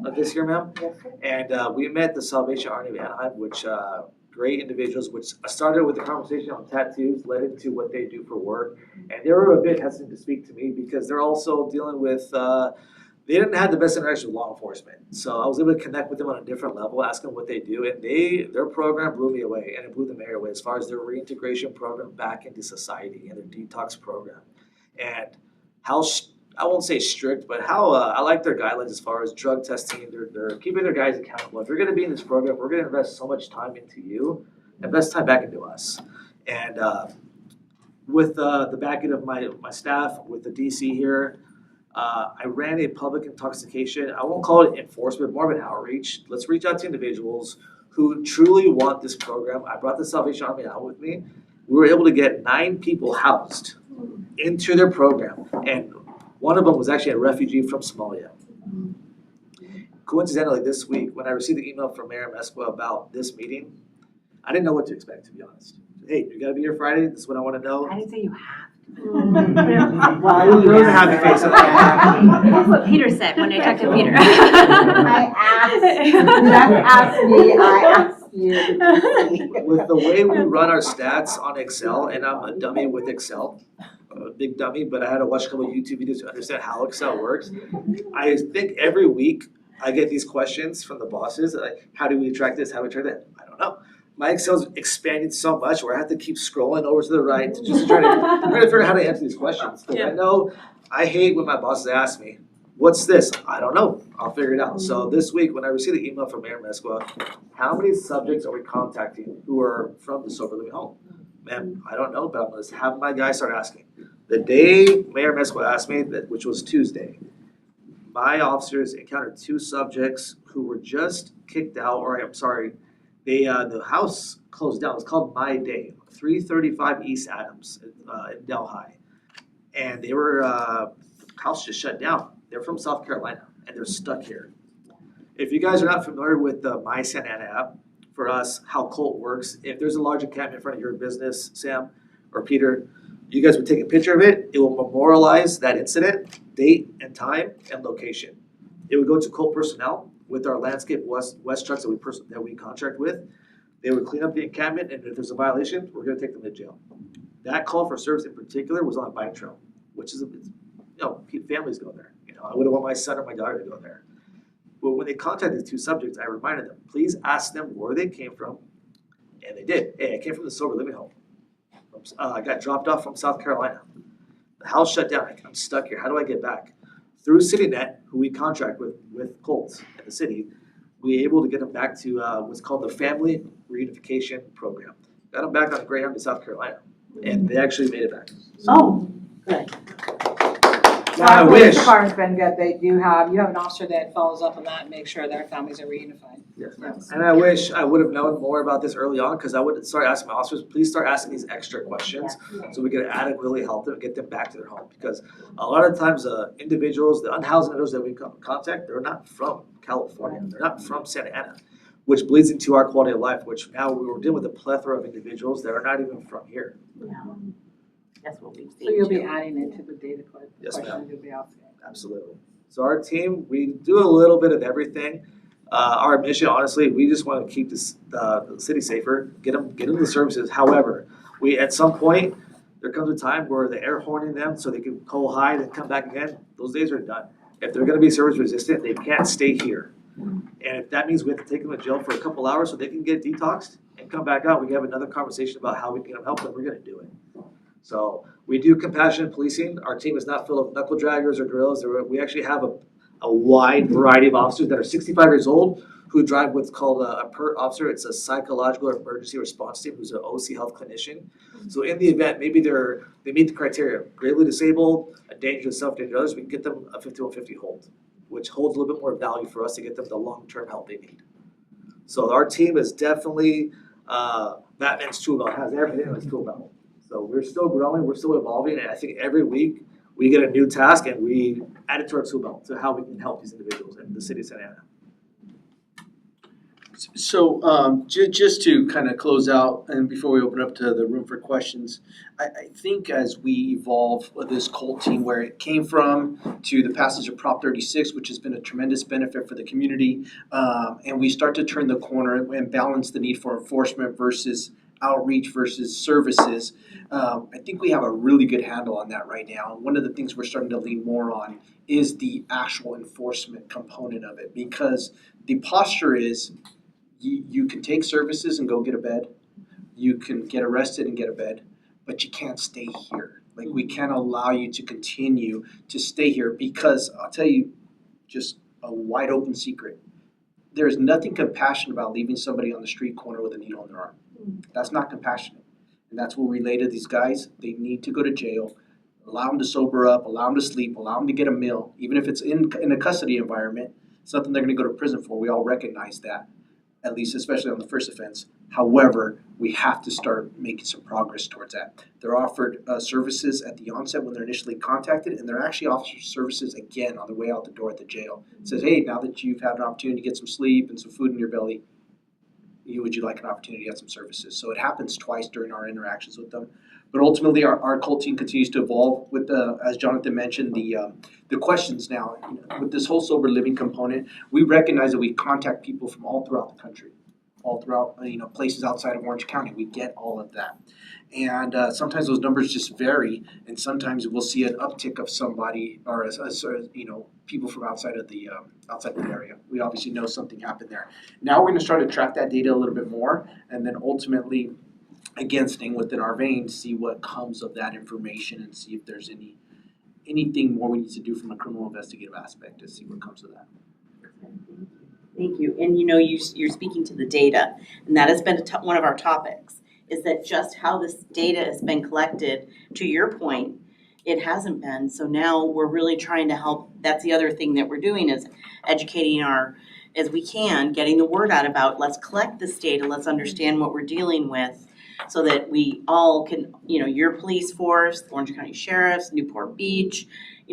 of this year, ma'am. And we met the Salvation Army of Anaheim, which great individuals, which started with a conversation on tattoos, led into what they do for work. And they were a bit hesitant to speak to me because they're also dealing with, they didn't have the best interaction with law enforcement. So I was able to connect with them on a different level, ask them what they do. And their program blew me away, and it blew the mayor away as far as their reintegration program back into society and their detox program. And how, I won't say strict, but how I like their guidelines as far as drug testing. They're keeping their guys accountable. If you're going to be in this program, we're going to invest so much time into you, invest time back into us. And with the backing of my staff, with the DC here, I ran a public intoxication. I won't call it enforcement, more of an outreach. Let's reach out to individuals who truly want this program. I brought the Salvation Army out with me. We were able to get 9 people housed into their program, and one of them was actually a refugee from Somalia. Coincidentally, this week, when I received the email from Mayor Mesqua about this meeting, I didn't know what to expect, to be honest. Hey, you gotta be here Friday, this is what I wanna know. I didn't say you have Well, you don't have to face it. That's what Peter said when I talked to Peter. I asked you. With the way we run our stats on Excel, and I'm a dummy with Excel, a big dummy, but I had to watch a couple of YouTube videos to understand how Excel works. I think every week I get these questions from the bosses, like, how do we track this, how do we track that? I don't know. My Excel's expanded so much where I have to keep scrolling over to the right to just try to figure out how to answer these questions. Because I know I hate when my bosses ask me, what's this? I don't know. I'll figure it out. So this week, when I received the email from Mayor Mesqua, how many subjects are we contacting who are from the sober living home? Man, I don't know, but I'm going to have my guys start asking. The day Mayor Mesqua asked me, which was Tuesday, my officers encountered 2 subjects who were just kicked out, or I'm sorry, the house closed down. It was called My Day, 335 East Adams in Delhi. And they were, house just shut down. They're from South Carolina, and they're stuck here. If you guys are not familiar with the My Santa Ana app, for us, how Colt works, if there's a large encampment in front of your business, Sam or Peter, you guys would take a picture of it. It will memorialize that incident, date and time, and location. It would go to Colt personnel with our Landscape West trucks that we contract with. They would clean up the encampment, and if there's a violation, we're going to take them to jail. That call for service in particular was on a bike trail, which is, families go there. I wouldn't want my son or my daughter to go there. But when they contacted the 2 subjects, I reminded them, please ask them where they came from. And they did. Hey, I came from the sober living home. I got dropped off from South Carolina. The house shut down. I'm stuck here. How do I get back? Through CityNet, who we contract with Colts in the city, we were able to get them back to what's called the Family Reunification Program. Got them back on a Greyhound to South Carolina. And they actually made it back. Oh, good. Now, I wish. The department's been good. You have an officer that follows up on that and makes sure their families are reunified. Yes. And I wish I would have known more about this early on, because I would start asking my officers, please start asking these extra questions so we can adequately help them get them back to their home. Because a lot of times individuals, the unhoused individuals that we contact, they're not from California. They're not from Santa Ana. which bleeds into our quality of life, which now we're dealing with a plethora of individuals that are not even from here. That's what we've seen So you'll be too. adding it to the data Yes, ma'am. questions you'll be asking. Absolutely. So our team, we do a little bit of everything. Our mission, honestly, we just want to keep the city safer, get them the services. However, we at some point, there comes a time where the air horning them so they can go hide and come back again. Those days are done. If they're going to be service resistant, they can't stay here. And if that means we have to take them to jail for a couple hours so they can get detoxed and come back out, we can have another conversation about how we can help them. We're going to do it. So we do compassionate policing. Our team is not full of knuckle draggers or gorillas. We actually have a wide variety of officers that are 65 years old who drive what's called a PERT officer. It's a psychological or emergency response team who's an OC health clinician. So in the event, maybe they meet the criteria, gravely disabled, a danger to self, danger to others, we can get them a 5150 hold, which holds a little bit more value for us to get them the long-term help they need. So our team is definitely Batman's tool belt, has everything in its tool belt. So we're still growing, we're still evolving, and I think every week we get a new task and we add it to our tool belt to how we can help these individuals in the city of Santa Ana. So just to kind of close out and before we open up to the room for questions, I think as we evolve with this COLT team, where it came from to the passage of Prop 36, which has been a tremendous benefit for the community, and we start to turn the corner and balance the need for enforcement versus outreach versus services, I think we have a really good handle on that right now. And one of the things we're starting to lean more on is the actual enforcement component of it, because the posture is you can take services and go get a bed, you can get arrested and get a bed, but you can't stay here. Like, we can't allow you to continue to stay here, because I'll tell you just a wide open secret. There's nothing compassionate about leaving somebody on the street corner with a needle in their arm. That's not compassionate. And that's what we relay to these guys. They need to go to jail, allow them to sober up, allow them to sleep, allow them to get a meal, even if it's in a custody environment, something they're gonna go to prison for. We all recognize that, at least especially on the first offense. However, we have to start making some progress towards that. They're offered services at the onset when they're initially contacted, and they're actually offered services again on the way out the door at the jail. It says, hey, now that you've had an opportunity to get some sleep and some food in your belly, would you like an opportunity to get some services? So it happens twice during our interactions with them. But ultimately, our COLT team continues to evolve with as Jonathan mentioned, the questions now. With this whole sober living component, we recognize that we contact people from all throughout the country, all throughout places outside of Orange County. We get all of that. And sometimes those numbers just vary, and sometimes we'll see an uptick of somebody or people from outside of the area. We obviously know something happened there. Now we're going to start to track that data a little bit more, and then ultimately, again, staying within our vein, see what comes of that information and see if there's anything more we need to do from a criminal investigative aspect to see what comes of that. Thank you. And you're speaking to the data, and that has been one of our topics, is that just how this data has been collected, to your point, it hasn't been. So now we're really trying to help. That's the other thing that we're doing, is educating as we can, getting the word out about, let's collect this data, let's understand what we're dealing with, so that we all can, your police force, Orange County Sheriff's, Newport Beach,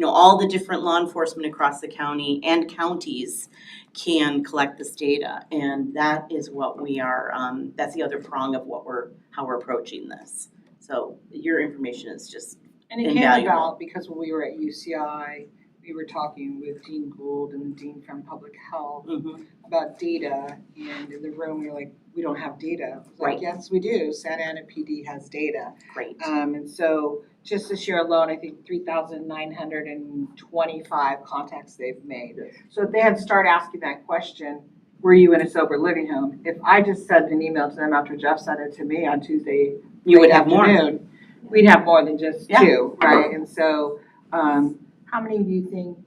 all the different law enforcement across the county and counties can collect this data. And that is what we are, that's the other prong of how we're approaching this. So your information is just And it came invaluable. about because when we were at UCI, we were talking with Dean Gould and the Dean from Public Health about data, and in the room we were like, we don't have data. I was like, Right. yes, we do. Santa Ana PD has data. Great. And so just this year alone, I think 3,925 contacts they've made. So if they had to start asking that question, were you in a sober living home? If I just sent an email to them after Jeff sent it to me on Tuesday You would late have more. afternoon, we'd have more than just Yeah. two, right? And so, how many do you think,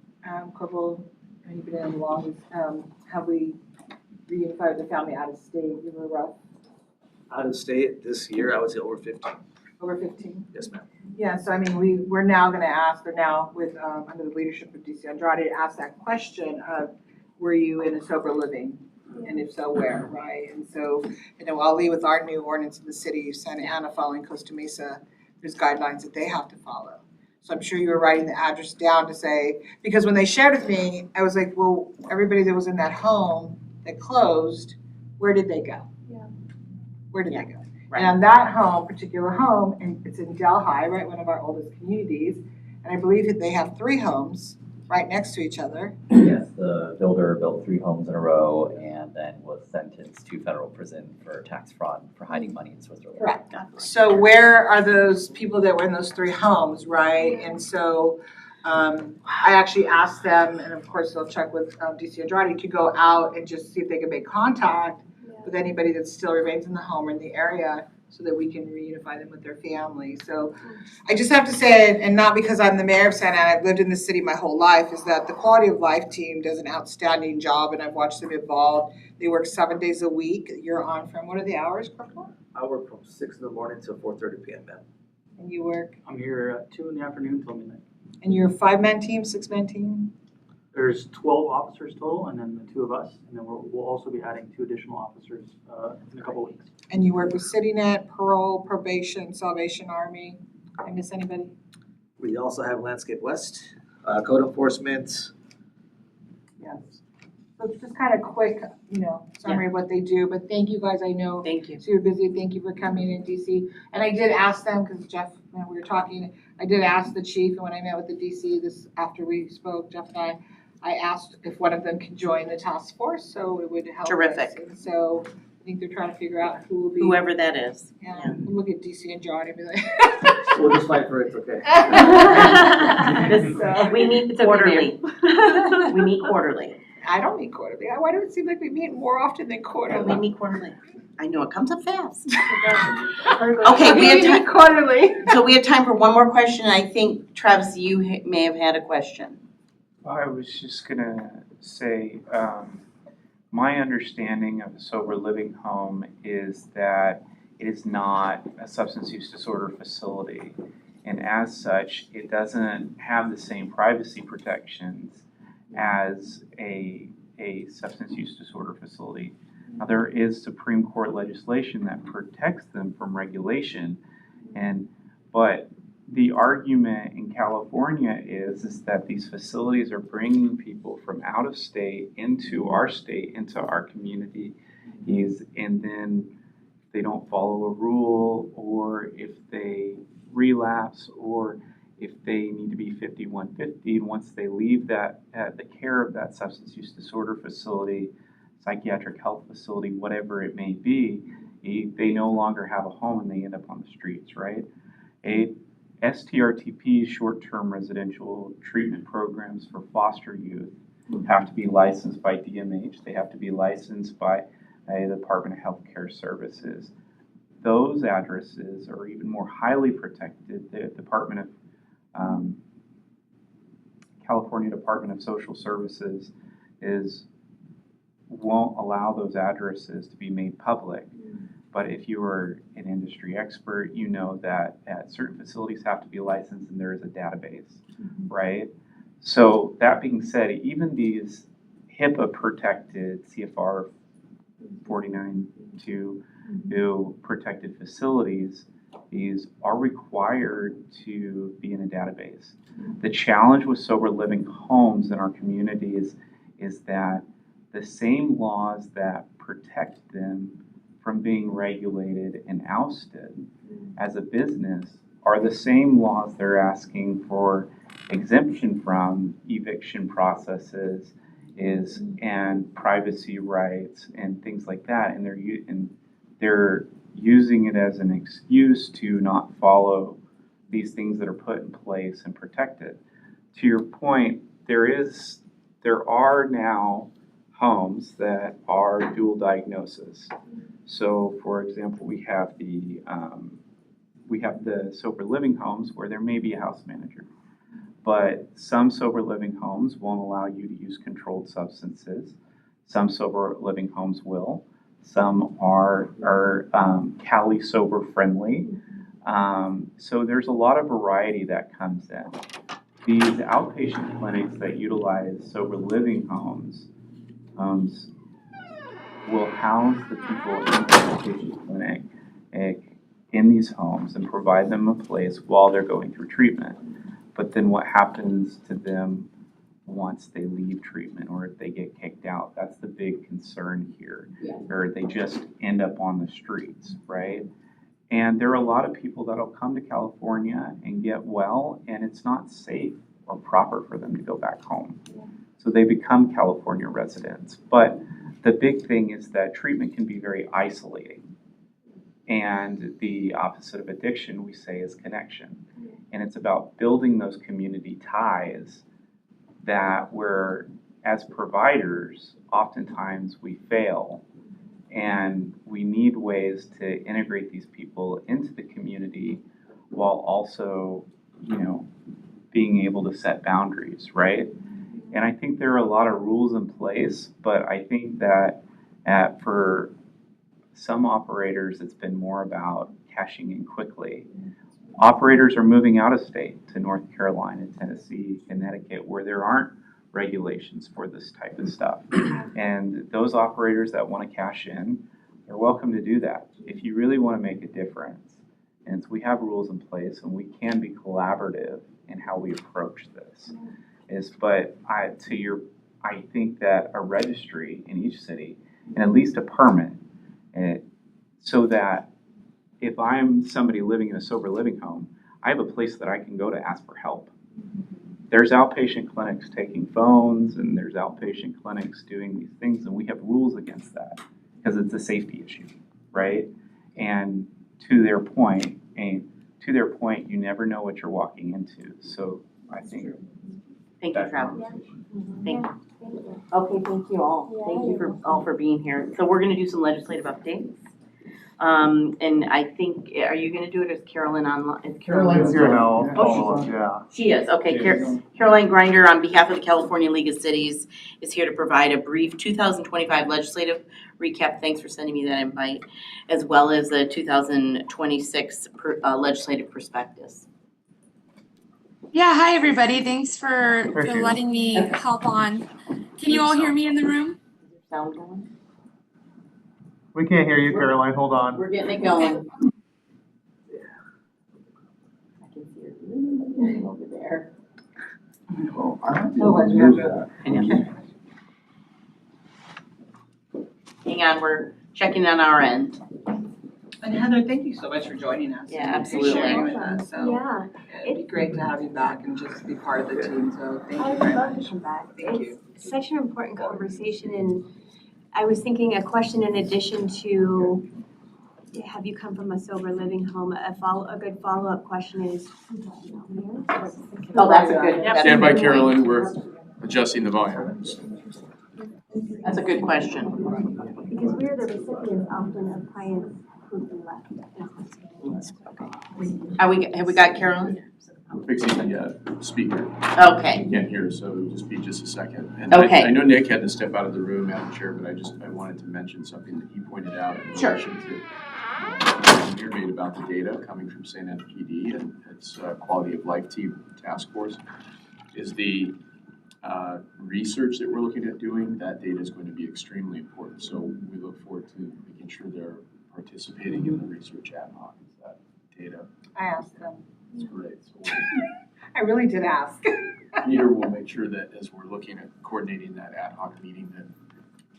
Corporal, have you been in the longest, have we reunified the family out of state? You were rough, Out of state this year, I would say over 15. over 15? Yes, ma'am. Yeah, so I mean, we're now gonna ask, or now with, under the leadership of DC Andrade, ask that question of, were you in a sober living? And if so, where, right? And so, Ali, with our new ordinance in the city of Santa Ana following Costa Mesa, there's guidelines that they have to follow. So I'm sure you were writing the address down to say, because when they shared with me, I was like, well, everybody that was in that home that closed, where did they go? Yeah. Where did Yeah, they go? right. And on that home, particular home, and it's in Delhi, right, one of our oldest communities, and I believe that they have 3 homes right next to each other. Yes, the builder built 3 homes in a row and then was sentenced to federal prison for tax fraud for hiding money in Switzerland. Correct. So where are those people that were in those 3 homes, right? And so I actually asked them, and of course they'll check with DC Andrade, to go out and just see if they can make contact with anybody that still remains in the home or in the area so that we can reunify them with their family. So I just have to say, and not because I'm the mayor of Santa Ana, I've lived in the city my whole life, is that the Quality of Life team does an outstanding job and I've watched them evolve. They work 7 days a week. You're on from, what are the hours, Corporal? I work from 6 in the morning till 4:30 p.m., ma'am. And you work, I'm here at 2 in the afternoon till midnight. and you're a 5-man team, 6-man team? There's 12 officers total, and then the 2 of us, and then we'll also be adding 2 additional officers in a couple weeks. And you work with CityNet, Parole, Probation, Salvation Army. Did I miss anybody? We also have Landscape West, code enforcement. Yes. So it's just kind of quick, summary of what they do, but thank you guys, I know. Thank you. So you're busy, thank you for coming in, DC. And I did ask them, because Jeff, when we were talking, I did ask the chief, and when I met with the DC this, after we spoke, Jeff and I asked if one of them could join the task force, so it would help us. Terrific. And so I think they're trying to figure out who will be. Whoever that is. Yeah, we'll look at DC and John and be like. We'll just fight for it, it's okay. So- We meet It's okay, quarterly. We meet quarterly. I don't meet quarterly. Why do it seem like we meet more often than We quarterly? meet quarterly. I know, it comes up fast. Okay, Okay, we have time. Quarterly. So we have time for one more question. I think, Travis, you may have had a question. I was just gonna say, my understanding of a sober living home is that it is not a substance use disorder facility. And as such, it doesn't have the same privacy protections as a substance use disorder facility. Now, there is Supreme Court legislation that protects them from regulation, but the argument in California is that these facilities are bringing people from out of state into our state, into our community, and then they don't follow a rule, or if they relapse, or if they need to be 5150, once they leave that the care of that substance use disorder facility, psychiatric health facility, whatever it may be, they no longer have a home and they end up on the streets, right? STRTP, short-term residential treatment programs for foster youth, have to be licensed by DMH. They have to be licensed by the Department of Health Care Services. Those addresses are even more highly protected. The California Department of Social Services won't allow those addresses to be made public. But if you are an industry expert, you know that certain facilities have to be licensed and there is a database, right? So that being said, even these HIPAA protected CFR 49.2 protected facilities, these are required to be in a database. The challenge with sober living homes in our communities is that the same laws that protect them from being regulated and ousted as a business are the same laws they're asking for exemption from eviction processes and privacy rights and things like that, and they're using it as an excuse to not follow these things that are put in place and protected. To your point, there are now homes that are dual diagnosis. So, for example, we have the sober living homes where there may be a house manager, but some sober living homes won't allow you to use controlled substances. Some sober living homes will. Some are Cali sober friendly. So there's a lot of variety that comes in. These outpatient clinics that utilize sober living homes will house the people in the outpatient clinic in these homes and provide them a place while they're going through treatment. But then what happens to them once they leave treatment or if they get kicked out. That's the big concern here. Yeah. Or they just end up on the streets, right? And there are a lot of people that'll come to California and get well, and it's not safe or proper for them to go back home. So they become California residents. But the big thing is that treatment can be very isolating. And the opposite of addiction, we say, is connection. And it's about building those community ties that where, as providers, oftentimes we fail. And we need ways to integrate these people into the community while also, being able to set boundaries, right? And I think there are a lot of rules in place, but I think that for some operators, it's been more about cashing in quickly. Operators are moving out of state to North Carolina, Tennessee, Connecticut, where there aren't regulations for this type of stuff. And those operators that want to cash in, they're welcome to do that. If you really want to make a difference, and we have rules in place and we can be collaborative in how we approach this. I think that a registry in each city and at least a permit, so that if I'm somebody living in a sober living home, I have a place that I can go to ask for help. There's outpatient clinics taking phones, and there's outpatient clinics doing these things, and we have rules against that because it's a safety issue, right? And to their point, you never know what you're walking into. So I think Thank you, Travis. Thank you. Okay, thank you all. Thank you for being here. So we're gonna do some legislative updates. And I think, are you gonna do it as Carolyn online? Is Caroline's here now. Oh, Yeah. She is, okay. Caroline Grinder, on behalf of the California League of Cities, is here to provide a brief 2025 legislative recap. Thanks for sending me that invite, as well as the 2026 legislative prospectus. Yeah, hi everybody. Thanks for letting me hop on. Can you all hear me in the room? Sound going? We can't hear you, Caroline. Hold on. We're getting it going. I can see her over there. Hang on, we're checking on our end. And Heather, thank you so much for joining us. Yeah, and absolutely. Sharing with us. So Yeah, it'd be great to have you back and just be part of the team. So thank I you would very love much. to come back. Thank you. It's such an important conversation, and I was thinking a question in addition to, have you come from a sober living home? A good follow-up question is, Oh, that's a good. Stand by, Carolyn, we're adjusting the volume. That's a good question. because we're the recipients often of clients who've been left. Have we got Carolyn? We're fixing the speaker. Okay. You can't hear, so it'll just be just a second. And Okay. I know Nick had to step out of the room, Madam Chair, but I wanted to mention something that he pointed out in Sure. relation to you made about the data coming from St. Anne PD and its quality of life team task force. Is the research that we're looking at doing, that data is going to be extremely important. So we look forward to making sure they're participating in the research ad hoc. That data I asked them. is great. So I really did ask. Peter will make sure that as we're looking at coordinating that ad hoc meeting, that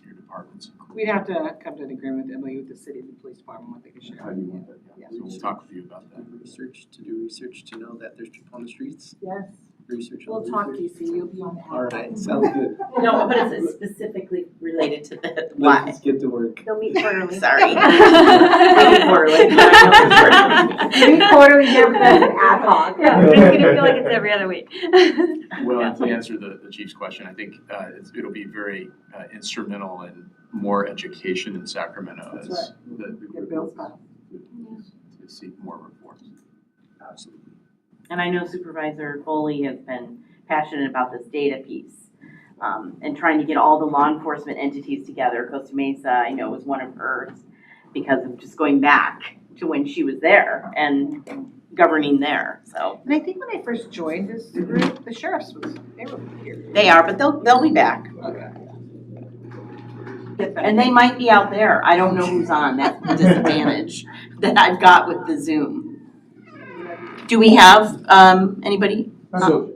your departments. We'd have to come to an agreement with Emily with the city and the police department, what they can share. How you want that, yeah. So we'll talk with you about that. Research to know that there's people on the streets. Yes. Research. We'll talk, DC. You'll be on the. All right, sounds good. No, but it's specifically related to the why. Let's get to work. They'll meet quarterly. Sorry. We meet quarterly. Meet quarterly, never does an ad hoc. It's gonna feel like it's every other week. Well, and to answer the chief's question, I think it'll be very instrumental in more education in Sacramento as That's the Get group bills goes passed. to seek more reforms. Absolutely. And I know Supervisor Foley has been passionate about this data piece, and trying to get all the law enforcement entities together. Costa Mesa, I know, was one of hers because of just going back to when she was there and governing there, so. And I think when I first joined this group, the sheriffs they were here. They are, but they'll be back. Okay. And they might be out there. I don't know who's on. That's the disadvantage that I've got with the Zoom. Do we have anybody? So,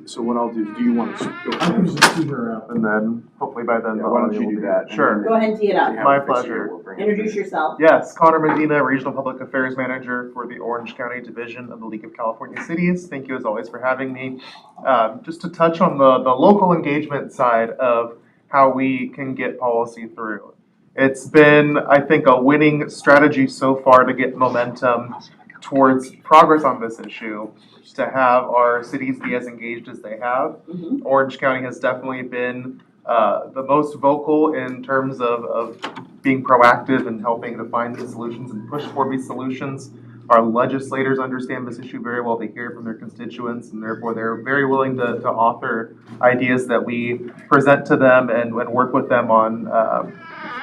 So what I'll do you want to go I'm first? just tee her up and then hopefully by then Yeah, the why don't audio you will do be. that? and Sure. then Go ahead and tee it up. we have My a fixer, pleasure. we'll bring it Introduce through. yourself. Yes, Connor Medina, Regional Public Affairs Manager for the Orange County Division of the League of California Cities. Thank you as always for having me. Just to touch on the local engagement side of how we can get policy through. It's been, I think, a winning strategy so far to get momentum towards progress on this issue, to have our cities be as engaged as they have. Orange County has definitely been the most vocal in terms of being proactive and helping to find these solutions and push for these solutions. Our legislators understand this issue very well. They hear it from their constituents, and therefore they're very willing to author ideas that we present to them and work with them on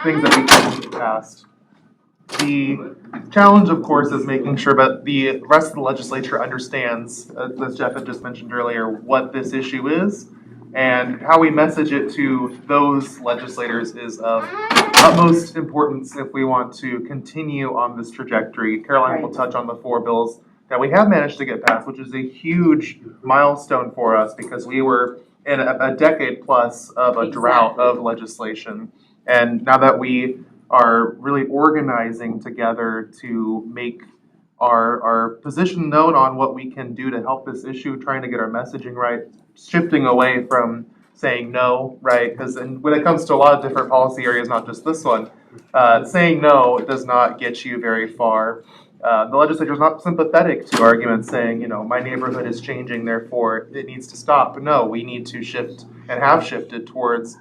things that we can get passed. The challenge, of course, is making sure that the rest of the legislature understands, as Jeff had just mentioned earlier, what this issue is, and how we message it to those legislators is of utmost importance if we want to continue on this trajectory. Caroline will touch on the 4 bills that we have managed to get passed, which is a huge milestone for us because we were in a decade plus of a drought of legislation. And now that we are really organizing together to make our position known on what we can do to help this issue, trying to get our messaging right, shifting away from saying no, right? Because when it comes to a lot of different policy areas, not just this one, saying no does not get you very far. The legislature is not sympathetic to arguments saying, my neighborhood is changing, therefore it needs to stop. But no, we need to shift and have shifted towards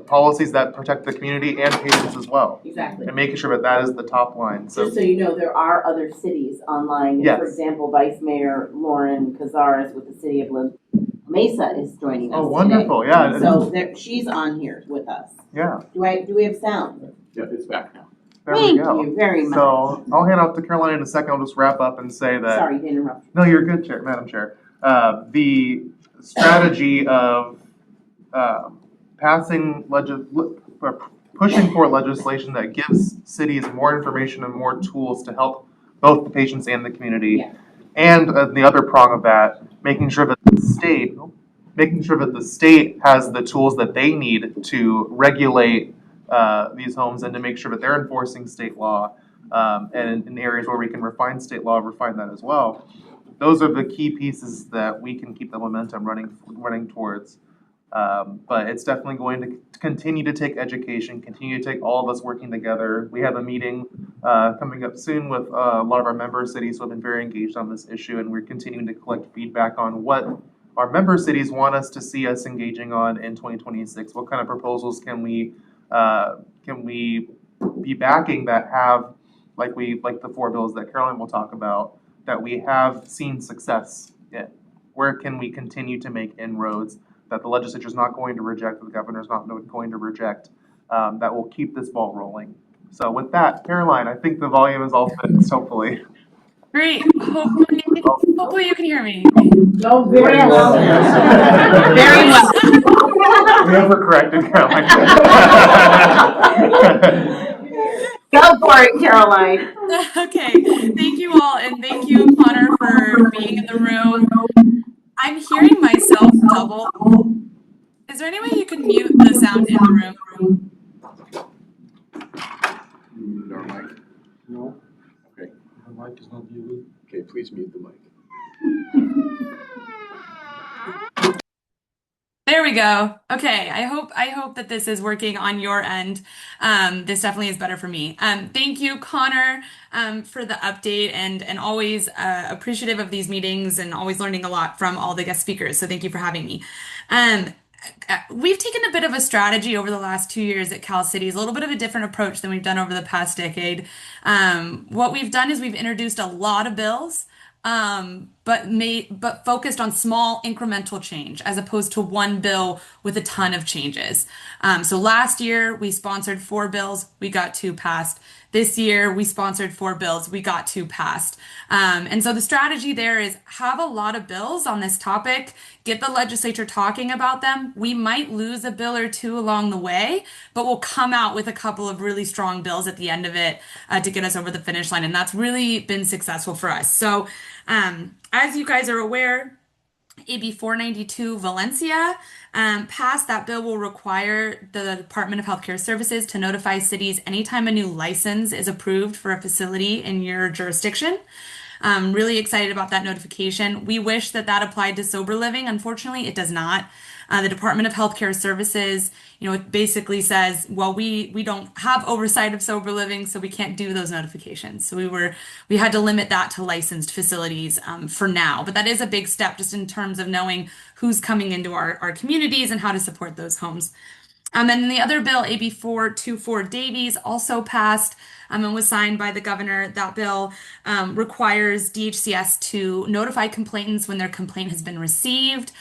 policies that protect the community and patients as well. Exactly. And making sure that is the top line. So, Just so you know, there are other cities online. Yes. For example, Vice Mayor Lauren Cazares with the city of La Mesa is joining us oh, wonderful, today. yeah. So she's on here with us. Yeah. Do we have sound? Yeah, it's back now. There Thank we go. you very much. So I'll hand off to Caroline in a second. I'll just wrap up and say that. Sorry to interrupt. No, you're good, Madam Chair. The strategy of pushing for legislation that gives cities more information and more tools to help both the patients and the community. Yeah. And the other prong of that, making sure that the state has the tools that they need to regulate these homes and to make sure that they're enforcing state law, and in areas where we can refine state law, refine that as well. Those are the key pieces that we can keep the momentum running towards. But it's definitely going to continue to take education, continue to take all of us working together. We have a meeting coming up soon with a lot of our member cities who have been very engaged on this issue, and we're continuing to collect feedback on what our member cities want us to see us engaging on in 2026. What kind of proposals can we be backing that have, like the 4 bills that Caroline will talk about, that we have seen success in? Where can we continue to make inroads that the legislature is not going to reject, that the governor is not going to reject, that will keep this ball rolling? So with that, Caroline, I think the volume is all fixed, hopefully. Great. Hopefully you can hear me. Oh, very well. Very well. We overcorrected, Caroline. Go for it, Caroline. Okay. Thank you all, and thank you, Connor, for being in the room. I'm hearing myself double. Is there any way you can mute the sound in the room? Muted our mic. No. Okay. The mic is not muted. Okay, please mute the mic. There we go. Okay, I hope that this is working on your end. This definitely is better for me. Thank you, Connor, for the update, and always appreciative of these meetings and always learning a lot from all the guest speakers. So thank you for having me. We've taken a bit of a strategy over the last 2 years at Cal Cities, a little bit of a different approach than we've done over the past decade. What we've done is we've introduced a lot of bills, but focused on small incremental change as opposed to one bill with a ton of changes. So last year we sponsored 4 bills, we got 2 passed. This year we sponsored 4 bills, we got 2 passed. And so the strategy there is have a lot of bills on this topic, get the legislature talking about them. We might lose a bill or 2 along the way, but we'll come out with a couple of really strong bills at the end of it to get us over the finish line. And that's really been successful for us. So as you guys are aware, AB 492 Valencia passed. That bill will require the Department of Healthcare Services to notify cities anytime a new license is approved for a facility in your jurisdiction. Really excited about that notification. We wish that that applied to sober living. Unfortunately, it does not. The Department of Healthcare Services, it basically says, well, we don't have oversight of sober living, so we can't do those notifications. So we had to limit that to licensed facilities for now. But that is a big step just in terms of knowing who's coming into our communities and how to support those homes. And then the other bill, AB 424 Davies, also passed and was signed by the governor. That bill requires DHCS to notify complainants when their complaint has been received,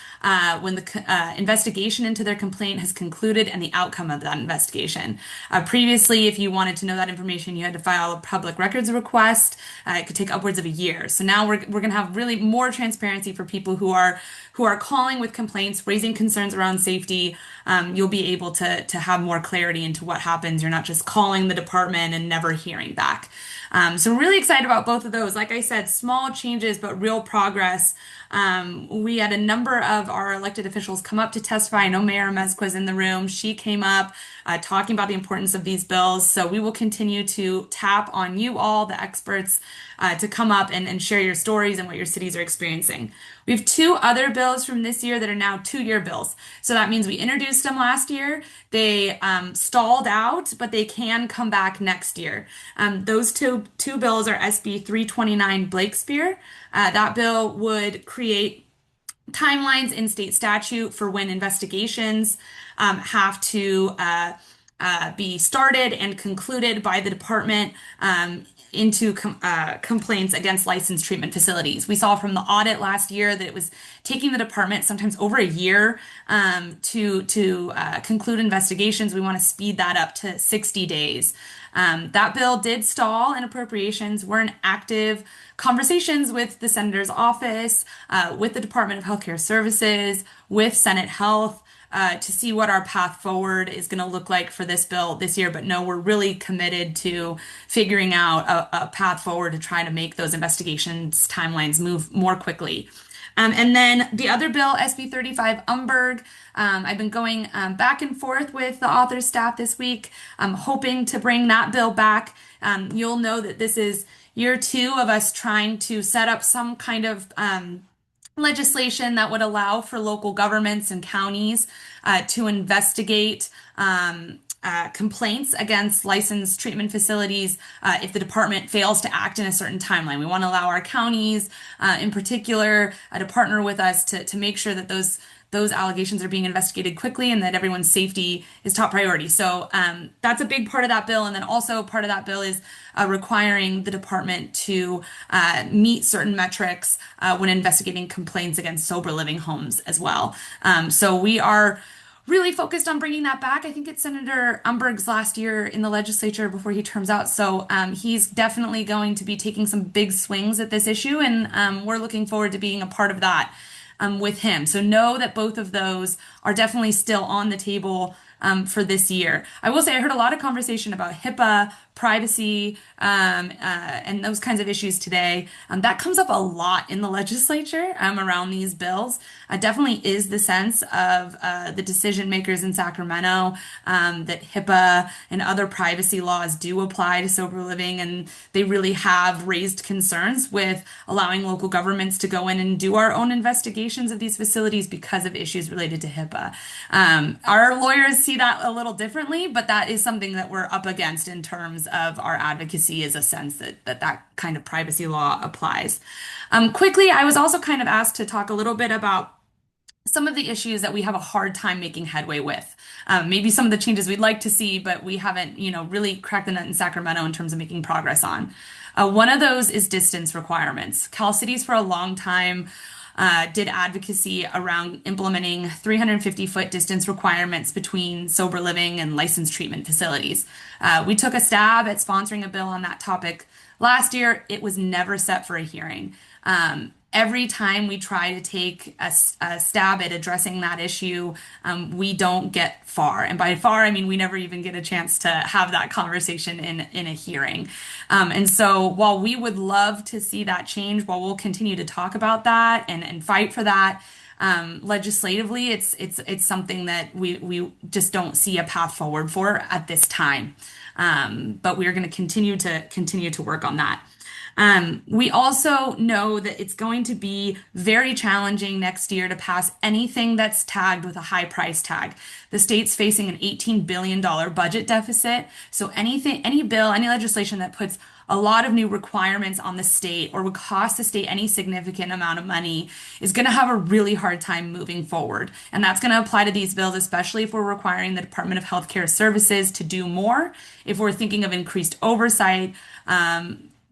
when the investigation into their complaint has concluded, and the outcome of that investigation. Previously, if you wanted to know that information, you had to file a public records request. It could take upwards of a year. So now we're going to have really more transparency for people who are calling with complaints, raising concerns around safety. You'll be able to have more clarity into what happens. You're not just calling the department and never hearing back. So really excited about both of those. Like I said, small changes, but real progress. We had a number of our elected officials come up to testify. I know Mayor Mezqua's in the room. She came up talking about the importance of these bills. So we will continue to tap on you all, the experts, to come up and share your stories and what your cities are experiencing. We have 2 other bills from this year that are now 2-year bills. So that means we introduced them last year. They stalled out, but they can come back next year. Those two bills are SB 329 Blakespeare. That bill would create timelines in state statute for when investigations have to be started and concluded by the department into complaints against licensed treatment facilities. We saw from the audit last year that it was taking the department sometimes over a year to conclude investigations. We want to speed that up to 60 days. That bill did stall in appropriations. We're in active conversations with the senator's office, with the Department of Healthcare Services, with Senate Health, to see what our path forward is going to look like for this bill this year. But no, we're really committed to figuring out a path forward to try to make those investigations timelines move more quickly. And then the other bill, SB 35 Umberg, I've been going back and forth with the author's staff this week. I'm hoping to bring that bill back. You'll know that this is year 2 of us trying to set up some kind of legislation that would allow for local governments and counties to investigate complaints against licensed treatment facilities if the department fails to act in a certain timeline. We want to allow our counties in particular to partner with us to make sure that those allegations are being investigated quickly and that everyone's safety is top priority. So that's a big part of that bill. And then also part of that bill is requiring the department to meet certain metrics when investigating complaints against sober living homes as well. So we are really focused on bringing that back. I think it's Senator Umberg's last year in the legislature before he terms out. So he's definitely going to be taking some big swings at this issue. And we're looking forward to being a part of that with him. So know that both of those are definitely still on the table for this year. I will say I heard a lot of conversation about HIPAA, privacy, and those kinds of issues today. That comes up a lot in the legislature around these bills. Definitely is the sense of the decision makers in Sacramento that HIPAA and other privacy laws do apply to sober living, and they really have raised concerns with allowing local governments to go in and do our own investigations of these facilities because of issues related to HIPAA. Our lawyers see that a little differently, but that is something that we're up against in terms of our advocacy, is a sense that kind of privacy law applies. Quickly, I was also kind of asked to talk a little bit about some of the issues that we have a hard time making headway with. Maybe some of the changes we'd like to see, but we haven't, really cracked the nut in Sacramento in terms of making progress on. One of those is distance requirements. Cal Cities for a long time did advocacy around implementing 350-foot distance requirements between sober living and licensed treatment facilities. We took a stab at sponsoring a bill on that topic last year. It was never set for a hearing. Every time we try to take a stab at addressing that issue, we don't get far. And by far, I mean we never even get a chance to have that conversation in a hearing. And so while we would love to see that change, while we'll continue to talk about that and fight for that, legislatively, it's something that we just don't see a path forward for at this time. But we are going to continue to work on that. We also know that it's going to be very challenging next year to pass anything that's tagged with a high price tag. The state's facing an $18 billion budget deficit. So any bill, any legislation that puts a lot of new requirements on the state or would cost the state any significant amount of money is going to have a really hard time moving forward. And that's going to apply to these bills, especially if we're requiring the Department of Healthcare Services to do more, if we're thinking of increased oversight.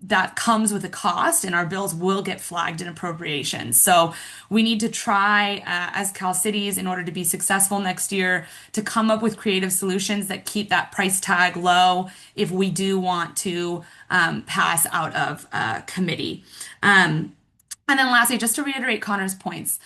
That comes with a cost, and our bills will get flagged in appropriations. So we need to try, as Cal Cities, in order to be successful next year, to come up with creative solutions that keep that price tag low if we do want to pass out of committee. And then lastly, just to reiterate Connor's points,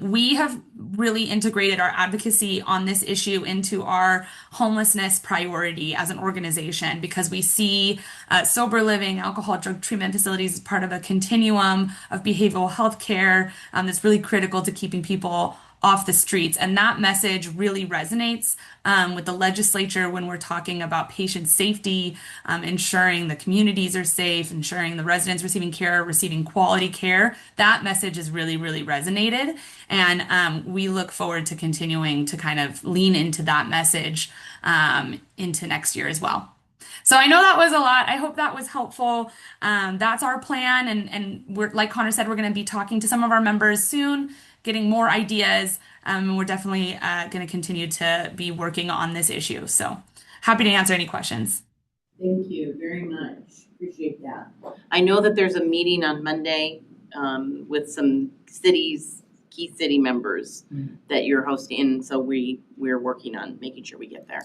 we have really integrated our advocacy on this issue into our homelessness priority as an organization because we see sober living, alcohol, drug treatment facilities as part of a continuum of behavioral health care that's really critical to keeping people off the streets. And that message really resonates with the legislature when we're talking about patient safety, ensuring the communities are safe, ensuring the residents receiving care, receiving quality care. That message has really, really resonated. And we look forward to continuing to kind of lean into that message into next year as well. So I know that was a lot. I hope that was helpful. That's our plan. And we're, like Connor said, we're going to be talking to some of our members soon, getting more ideas. We're definitely going to continue to be working on this issue. So happy to answer any questions. Thank you very much. Appreciate that. I know that there's a meeting on Monday with some key city members that you're hosting, and so we're working on making sure we get there.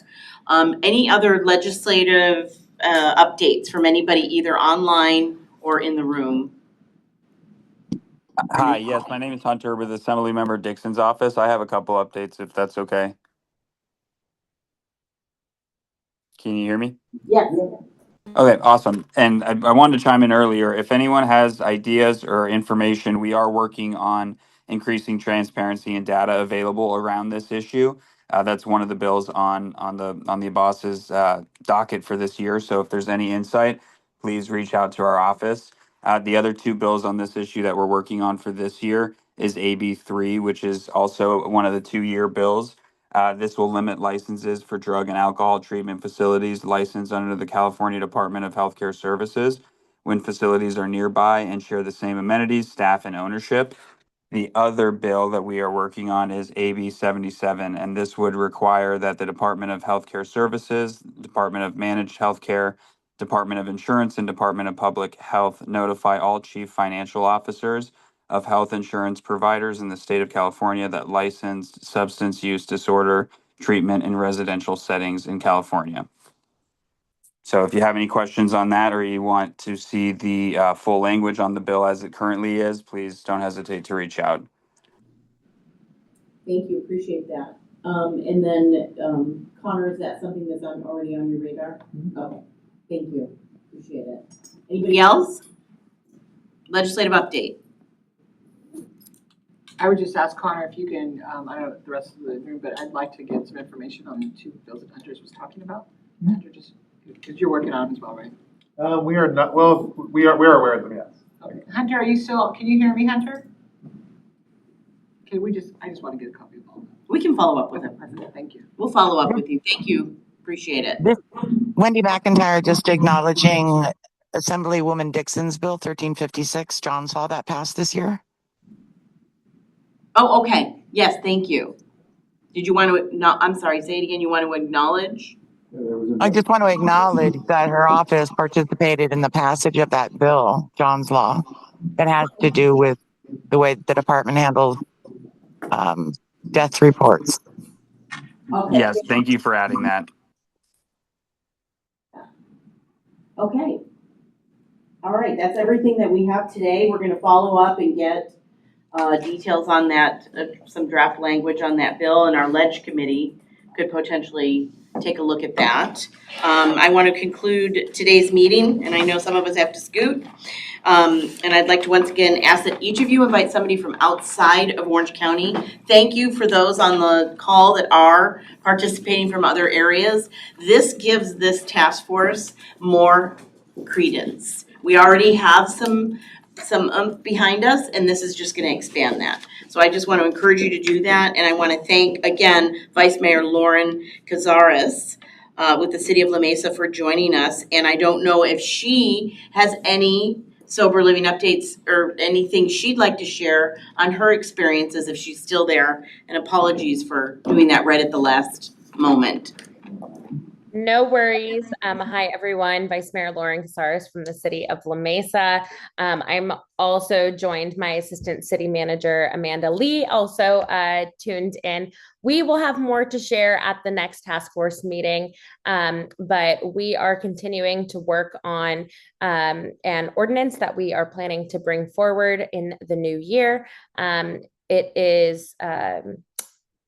Any other legislative updates from anybody either online or in the room? Hi, yes, my name is Hunter with Assemblymember Dixon's office. I have a couple updates if that's okay. Can you hear me? Yes. Okay, awesome. And I wanted to chime in earlier. If anyone has ideas or information, we are working on increasing transparency and data available around this issue. That's one of the bills on the boss's docket for this year. So if there's any insight, please reach out to our office. The other two bills on this issue that we're working on for this year is AB3, which is also one of the 2-year bills. This will limit licenses for drug and alcohol treatment facilities licensed under the California Department of Healthcare Services when facilities are nearby and share the same amenities, staff, and ownership. The other bill that we are working on is AB 77, and this would require that the Department of Healthcare Services, Department of Managed Healthcare, Department of Insurance, and Department of Public Health notify all chief financial officers of health insurance providers in the state of California that licensed substance use disorder treatment in residential settings in California. So if you have any questions on that or you want to see the full language on the bill as it currently is, please don't hesitate to reach out. Thank you, appreciate that. And then Connor, is that something that's already on your radar? Okay, thank you, appreciate it. Anybody else? Legislative update. I would just ask Connor if you can, I don't know the rest of the room, but I'd like to get some information on the 2 bills that Hunter was talking about. Hunter, just, because you're working on them as well, right? We are not, well, we are aware of them, yes. Okay. Hunter, are you still, can you hear me, Hunter? Okay, I just want to get a copy of all of them. We can follow up with it. Thank you. We'll follow up with you. Thank you. Appreciate it. Wendy McIntyre, just acknowledging Assemblywoman Dixon's Bill 1356, Johns Hall, that passed this year. Oh, okay. Yes, thank you. Did you want to, I'm sorry, say it again. You want to acknowledge? I just want to acknowledge that her office participated in the passage of that bill, John's Law, that has to do with the way the department handles death reports. Okay. Yes, thank you for adding that. Okay. All right, that's everything that we have today. We're going to follow up and get details on that, some draft language on that bill, and our ledge committee could potentially take a look at that. I want to conclude today's meeting, and I know some of us have to scoot. And I'd like to once again ask that each of you invite somebody from outside of Orange County. Thank you for those on the call that are participating from other areas. This gives this task force more credence. We already have some behind us, and this is just going to expand that. So I just want to encourage you to do that, and I want to thank again Vice Mayor Lauren Cazares with the City of La Mesa for joining us. And I don't know if she has any sober living updates or anything she'd like to share on her experiences if she's still there. And apologies for doing that right at the last moment. No worries. Hi, everyone. Vice Mayor Lauren Cazares from the City of La Mesa. I'm also joined my Assistant City Manager, Amanda Lee, also tuned in. We will have more to share at the next task force meeting, but we are continuing to work on an ordinance that we are planning to bring forward in the new year. It is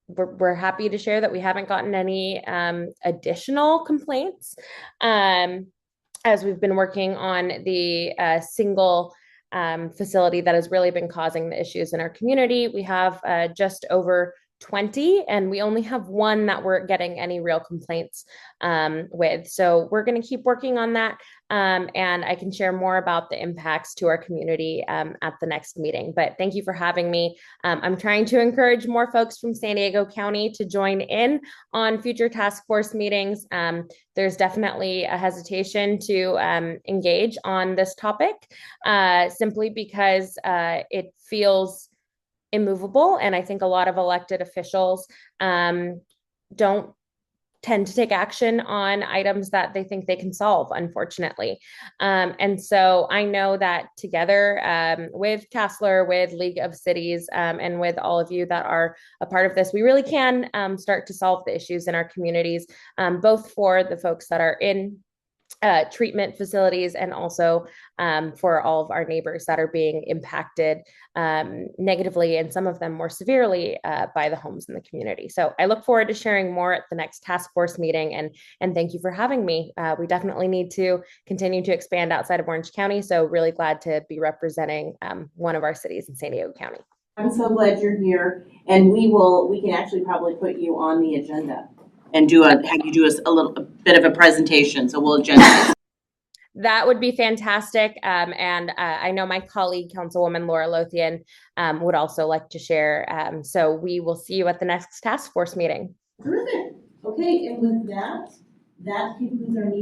we're happy to share that we haven't gotten any additional complaints as we've been working on the single facility that has really been causing the issues in our community. We have just over 20, and we only have one that we're getting any real complaints with. So we're going to keep working on that, and I can share more about the impacts to our community at the next meeting. But thank you for having me. I'm trying to encourage more folks from San Diego County to join in on future task force meetings. There's definitely a hesitation to engage on this topic simply because it feels immovable. And I think a lot of elected officials don't tend to take action on items that they think they can solve, unfortunately. And so I know that together with Castler, with League of Cities, and with all of you that are a part of this, we really can start to solve the issues in our communities, both for the folks that are in treatment facilities and also for all of our neighbors that are being impacted negatively and some of them more severely by the homes in the community. So I look forward to sharing more at the next task force meeting, and thank you for having me. We definitely need to continue to expand outside of Orange County, so really glad to be representing one of our cities in San Diego County. I'm so glad you're here, and we can actually probably put you on the agenda and have you do a bit of a presentation. So we'll agenda. That would be fantastic. And I know my colleague, Councilwoman Laura Lothian, would also like to share. So we will see you at the next task force meeting. Terrific. Okay, and with that concludes our meeting.